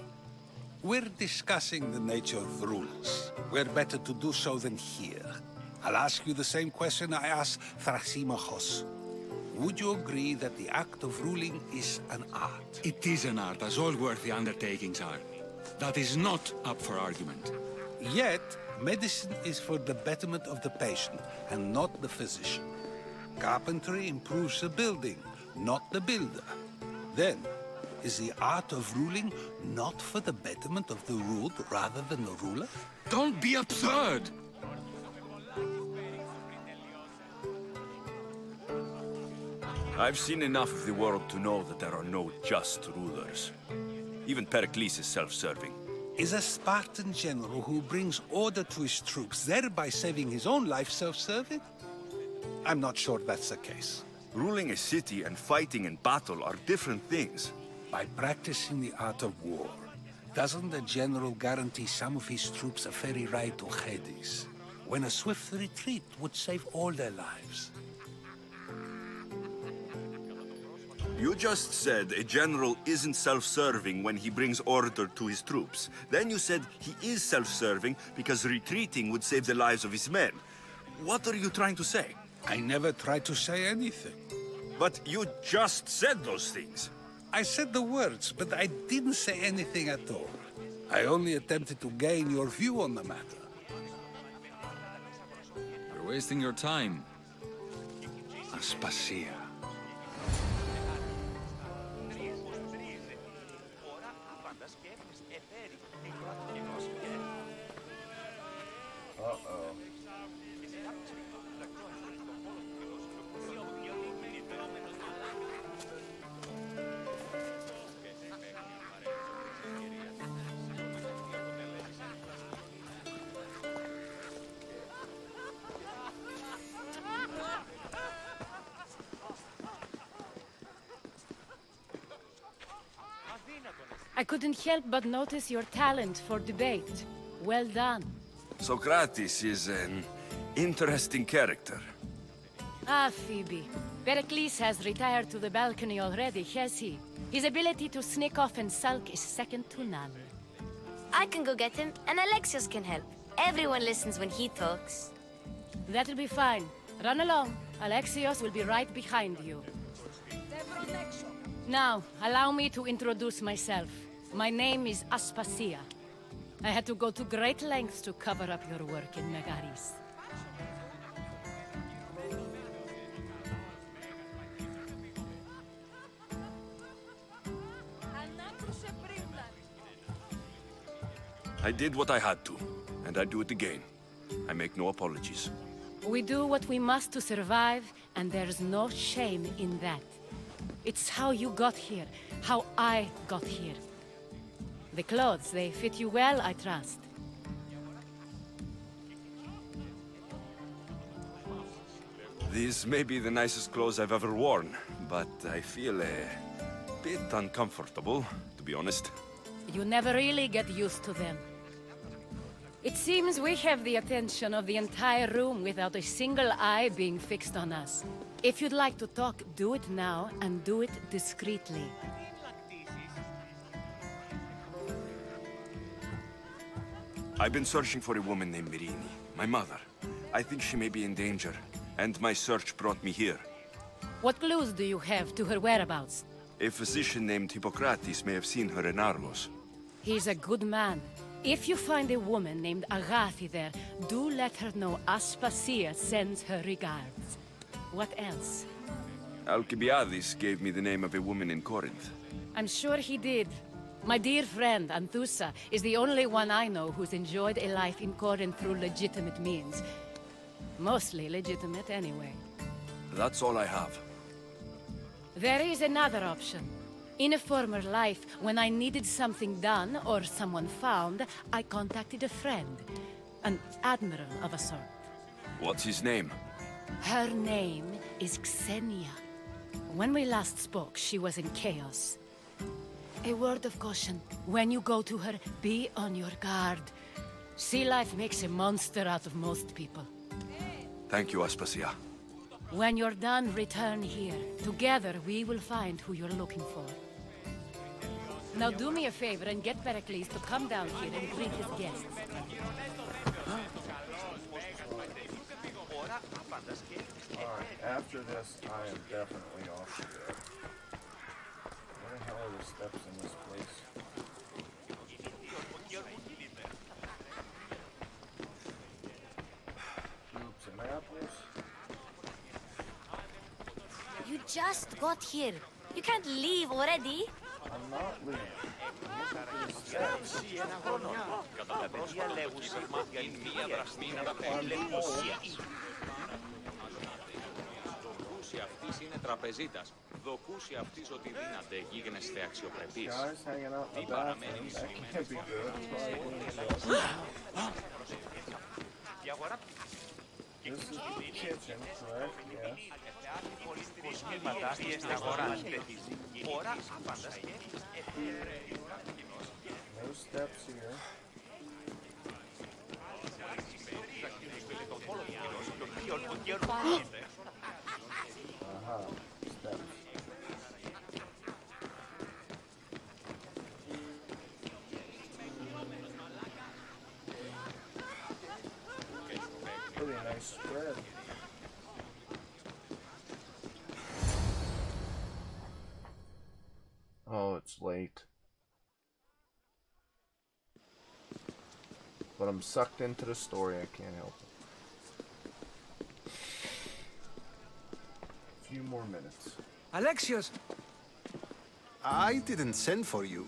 We're discussing the nature of rules. Where better to do so than here? I'll ask you the same question I asked Thrasymachos. Would you agree that the act of ruling is an art? It is an art, as all worthy undertakings are. That is not up for argument. Yet, medicine is for the betterment of the patient, and not the physician. Carpentry improves the building, not the builder. Then, is the art of ruling not for the betterment of the ruled rather than the ruler? Don't be absurd! I've seen enough of the world to know that there are no just rulers. Even Pericles is self-serving. Is a Spartan general who brings order to his troops, thereby saving his own life, self-serving? I'm not sure that's the case. Ruling a city and fighting in battle are different things. By practicing the art of war, doesn't the general guarantee some of his troops a ferry ride to Hades, when a swift retreat would save all their lives? You just said a general isn't self-serving when he brings order to his troops. Then you said he is self-serving because retreating would save the lives of his men. What are you trying to say? I never tried to say anything. But you just said those things. I said the words, but I didn't say anything at all. I only attempted to gain your view on the matter. You're wasting your time. Aspasia. Uh-oh. I couldn't help but notice your talent for debate. Well done. Socrates is an interesting character. Ah, Phoebe. Pericles has retired to the balcony already, has he? His ability to sneak off and sulk is second to none. I can go get him, and Alexios can help. Everyone listens when he talks. That'll be fine. Run along. Alexios will be right behind you. Now, allow me to introduce myself. My name is Aspasia. I had to go to great lengths to cover up your work in Megaris. I did what I had to, and I'd do it again. I make no apologies. We do what we must to survive, and there's no shame in that. It's how you got here, how I got here. The clothes, they fit you well, I trust. These may be the nicest clothes I've ever worn, but I feel a bit uncomfortable, to be honest. You never really get used to them. It seems we have the attention of the entire room without a single eye being fixed on us. If you'd like to talk, do it now, and do it discreetly. I've been searching for a woman named Mirini, my mother. I think she may be in danger, and my search brought me here. What clues do you have to her whereabouts? A physician named Hippocrates may have seen her in Argos. He's a good man. If you find a woman named Agathi there, do let her know Aspasia sends her regards. What else? Alcibiades gave me the name of a woman in Corinth. I'm sure he did. My dear friend, Anthusa, is the only one I know who's enjoyed a life in Corinth through legitimate means. Mostly legitimate, anyway. That's all I have. There is another option. In a former life, when I needed something done or someone found, I contacted a friend. An admiral of a sort. What's his name? Her name is Xenia. When we last spoke, she was in chaos. A word of caution. When you go to her, be on your guard. Sea life makes a monster out of most people. Thank you, Aspasia. When you're done, return here. Together, we will find who you're looking for. Now do me a favor and get Pericles to come down here and greet his guests. Alright, after this, I am definitely off to bed. Where the hell are the steps in this place? Oops, and apples. You just got here. You can't leave already. I'm not leaving. Κατά τα παιδιά λέγουσα μάτια η μία δραστήρα λευκοσία. Δοκούσι αυτής είναι τραπεζίτας. Δοκούσι αυτής ότι δύναται γίγνεσθε αξιοπρεπής. Τι παραμένει μισημένος. Η αγορά This is the kitchen, correct? Yes. κοσμήματα στην αγορά. Ώρα No steps here. Aha, steps. Pretty nice spread. Oh, it's late. But I'm sucked into the story, I can't help it. A few more minutes. Alexios! I didn't send for you.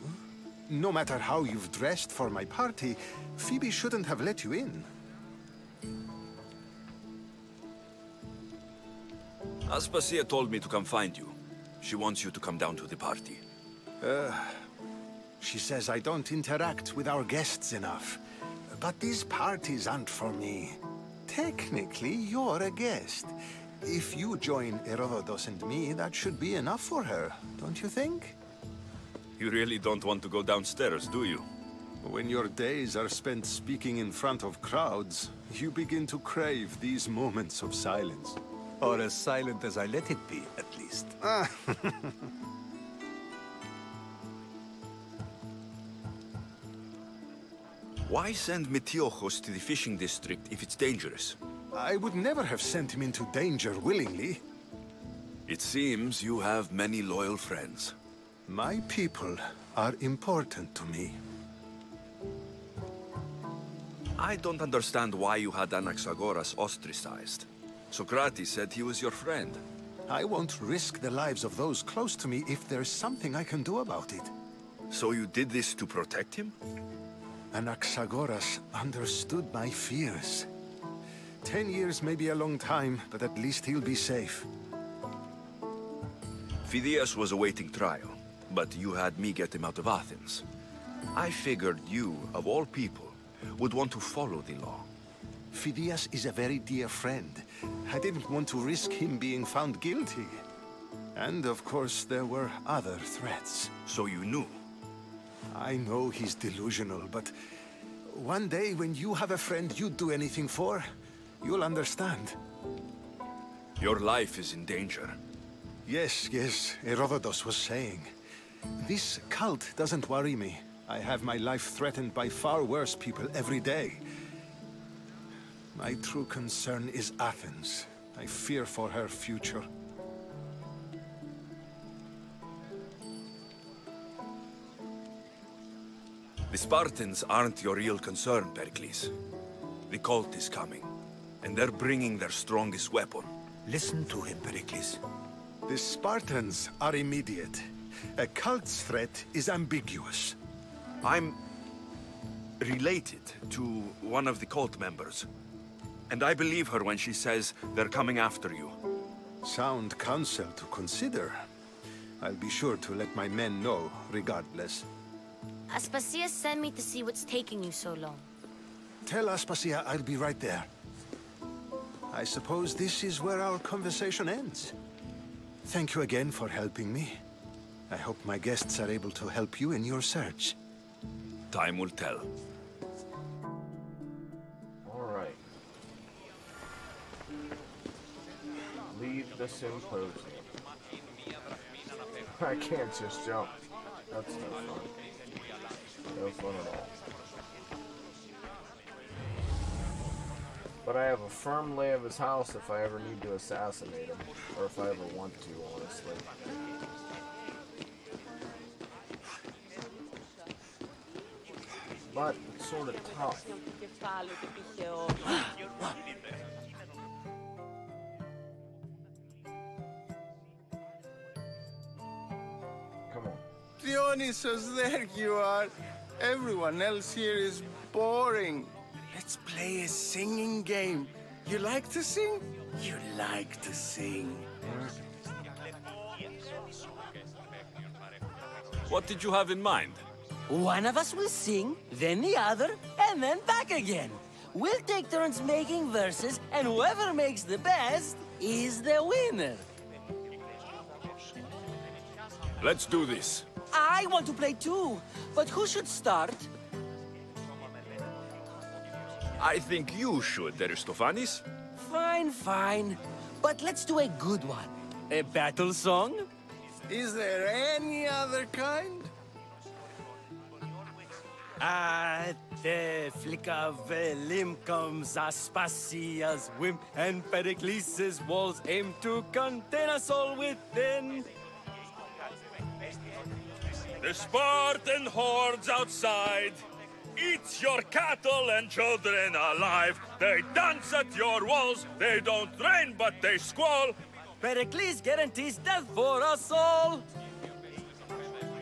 No matter how you've dressed for my party, Phoebe shouldn't have let you in. Aspasia told me to come find you. She wants you to come down to the party. She says I don't interact with our guests enough. But these parties aren't for me. Technically, you're a guest. If you join Herodotus and me, that should be enough for her, don't you think? You really don't want to go downstairs, do you? When your days are spent speaking in front of crowds, you begin to crave these moments of silence. Or as silent as I let it be, at least. Why send Metiochos to the fishing district if it's dangerous? I would never have sent him into danger willingly. It seems you have many loyal friends. My people are important to me. I don't understand why you had Anaxagoras ostracized. Socrates said he was your friend. I won't risk the lives of those close to me if there's something I can do about it. So you did this to protect him? Anaxagoras understood my fears. 10 years may be a long time, but at least he'll be safe. Phidias was awaiting trial, but you had me get him out of Athens. I figured you, of all people, would want to follow the law. Phidias is a very dear friend. I didn't want to risk him being found guilty. And of course, there were other threats. So you knew? I know he's delusional, but one day when you have a friend you'd do anything for, you'll understand. Your life is in danger. Yes, Herodotus was saying. This cult doesn't worry me. I have my life threatened by far worse people every day. My true concern is Athens. I fear for her future. The Spartans aren't your real concern, Pericles. The cult is coming, and they're bringing their strongest weapon. Listen to him, Pericles. The Spartans are immediate. A cult's threat is ambiguous. I'm related to one of the cult members. And I believe her when she says they're coming after you. Sound counsel to consider. I'll be sure to let my men know, regardless. Aspasia sent me to see what's taking you so long. Tell Aspasia I'll be right there. I suppose this is where our conversation ends. Thank you again for helping me. I hope my guests are able to help you in your search. Time will tell. Alright. Leave the symposium. I can't just jump. That's no fun. No fun at all. But I have a firm lay of his house if I ever need to assassinate him. Or if I ever want to, honestly. But it's sort of tough. Come on. Dionysus, there you are. Everyone else here is boring. Let's play a singing game. You like to sing? You like to sing. What did you have in mind? One of us will sing, then the other, and then back again. We'll take turns making verses, and whoever makes the best is the winner. Let's do this. I want to play too, but who should start? I think you should, Aristophanes. Fine. But let's do a good one. A battle song? Is there any other kind? At the flick of a limb comes Aspasia's whim, and Pericles' walls aim to contain us all within. The Spartan hordes outside eat your cattle and children alive. They dance at your walls. They don't rain, but they squall. Pericles guarantees death for us all.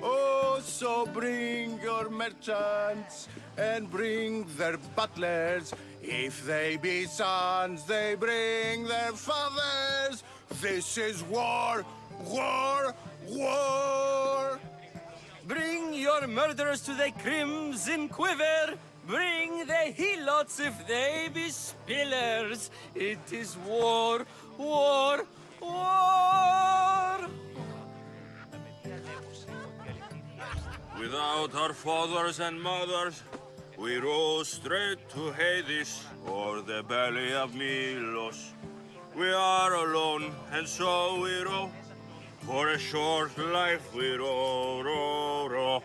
Oh, so bring your merchants and bring their butlers. If they be sons, they bring their fathers. This is war, war, war. Bring your murderers to the crimson quiver. Bring the helots if they be spillers. It is war, war, war. Without our fathers and mothers, we rose straight to Hades or the belly of Milos. We are alone, and so we row. For a short life we row, row, row.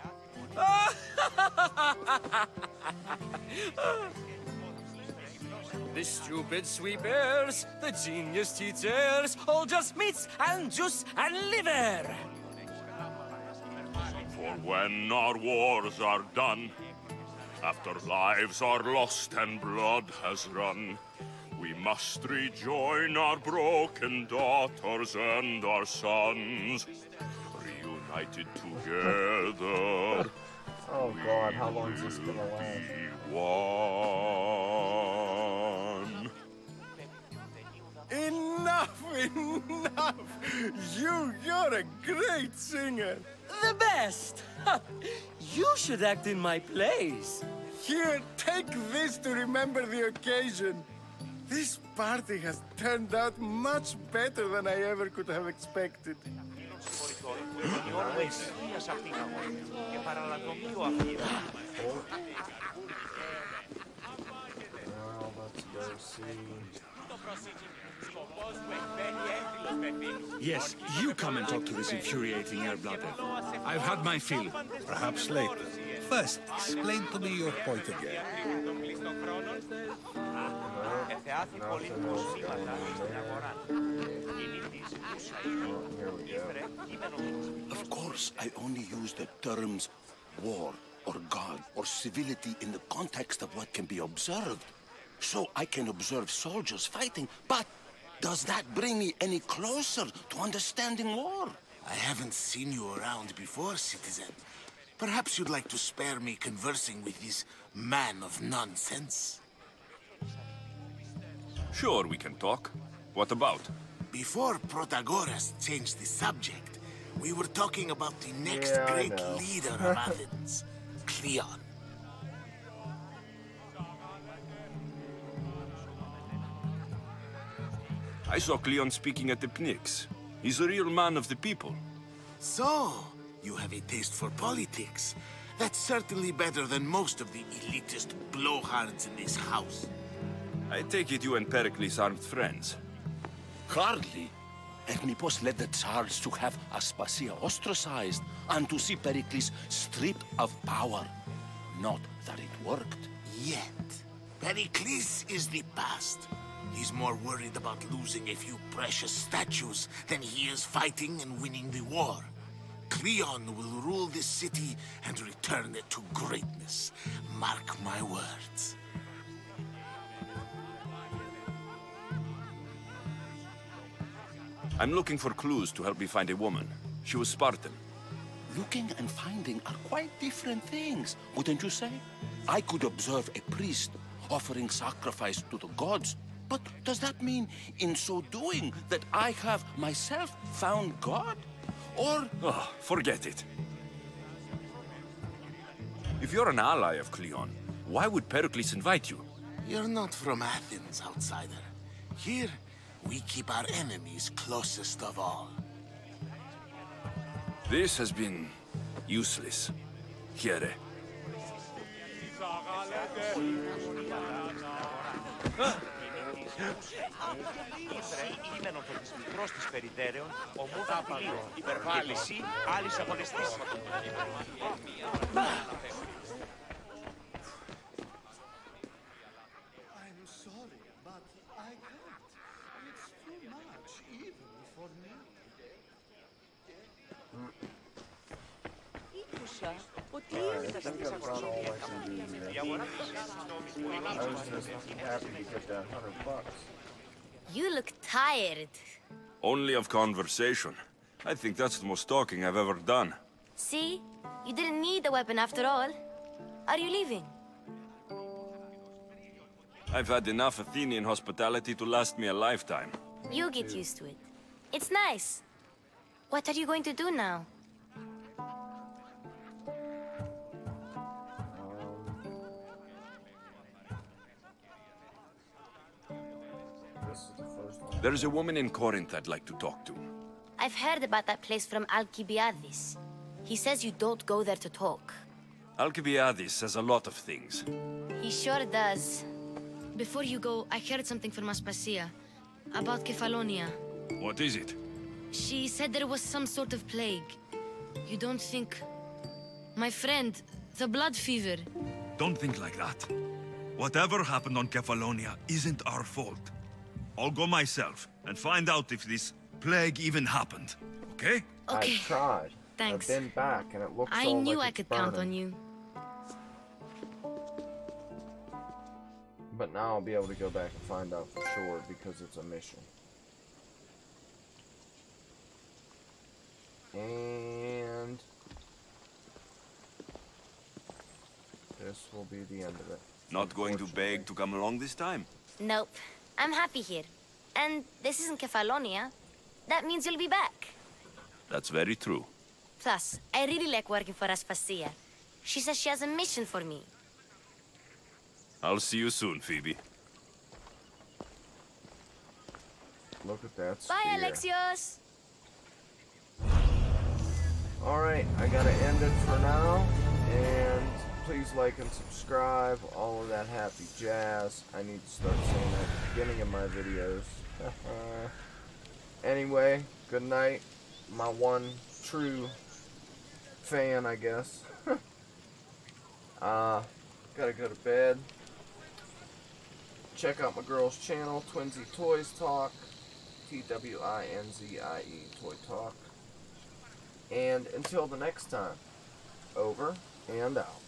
The stupid sweepers, the genius teachers, all just meats and juice and liver. For when our wars are done, after lives are lost and blood has run, we must rejoin our broken daughters and our sons, reunited together. Oh God, how long is this gonna last? One. Enough Enough! You're a great singer. The best! You should act in my plays. Here, take this to remember the occasion. This party has turned out much better than I ever could have expected. Well, let's go see. Yes, you come and talk to this infuriating air-blooded. I've had my fill. Perhaps later. First, explain to me your point again. Of course, I only use the terms war or God or civility in the context of what can be observed. So I can observe soldiers fighting, but does that bring me any closer to understanding war? I haven't seen you around before, citizen. Perhaps you'd like to spare me conversing with this man of nonsense? Sure, we can talk. What about? Before Protagoras changed the subject, we were talking about the next great leader of Athens, Cleon. I saw Cleon speaking at the Pnyx. He's a real man of the people. So, you have a taste for politics. That's certainly better than most of the elitist blowhards in this house. I take it you and Pericles aren't friends. Hardly. Ethnippos led the Tsars to have Aspasia ostracized and to see Pericles stripped of power. Not that it worked. Yet. Pericles is the past. He's more worried about losing a few precious statues than he is fighting and winning the war. Cleon will rule this city and return it to greatness. Mark my words. I'm looking for clues to help me find a woman. She was Spartan. Looking and finding are quite different things, wouldn't you say? I could observe a priest offering sacrifice to the gods, but does that mean, in so doing, that I have myself found God? Or... Oh, forget it. If you're an ally of Cleon, why would Pericles invite you? You're not from Athens, outsider. Here, we keep our enemies closest of all. This has been useless. Here. Κείμενο το της μικρός της περιτέρεων, ομούδα απειλείων. Και εσύ, άλλης αγωνιστής. I'm sorry, but I can't. It's too much, even for me. Άκουσα ότι ήρθα στις αγορασίες. Η αγορά You look tired. Only of conversation. I think that's the most talking I've ever done. See? You didn't need the weapon after all. Are you leaving? I've had enough Athenian hospitality to last me a lifetime. You'll get used to it. It's nice. What are you going to do now? There's a woman in Corinth I'd like to talk to. I've heard about that place from Alcibiades. He says you don't go there to talk. Alcibiades says a lot of things. He sure does. Before you go, I heard something from Aspasia about Kefalonia. What is it? She said there was some sort of plague. You don't think... My friend, the blood fever. Don't think like that. Whatever happened on Kefalonia isn't our fault. I'll go myself and find out if this plague even happened, okay? Okay. I tried. Thanks. I've been back and it looks I all knew like I it's could count burning. on you. But now I'll be able to go back and find out for sure because it's a mission. And this will be the end of it. Not going to beg to come along this time? Nope. I'm happy here. And this isn't Kefalonia. That means you'll be back. That's very true. Plus, I really like working for Aspasia. She says she has a mission for me. I'll see you soon, Phoebe. Look at that spear. Bye, Alexios! Alright, I gotta end it for now. And please like and subscribe. All of that happy jazz. I need to start saying that at the beginning of my videos. Anyway, good night. My one true fan, I guess. Gotta go to bed. Check out my girl's channel, Twinzie Toys Talk. TWINZIE Toy Talk. And until the next time, over and out.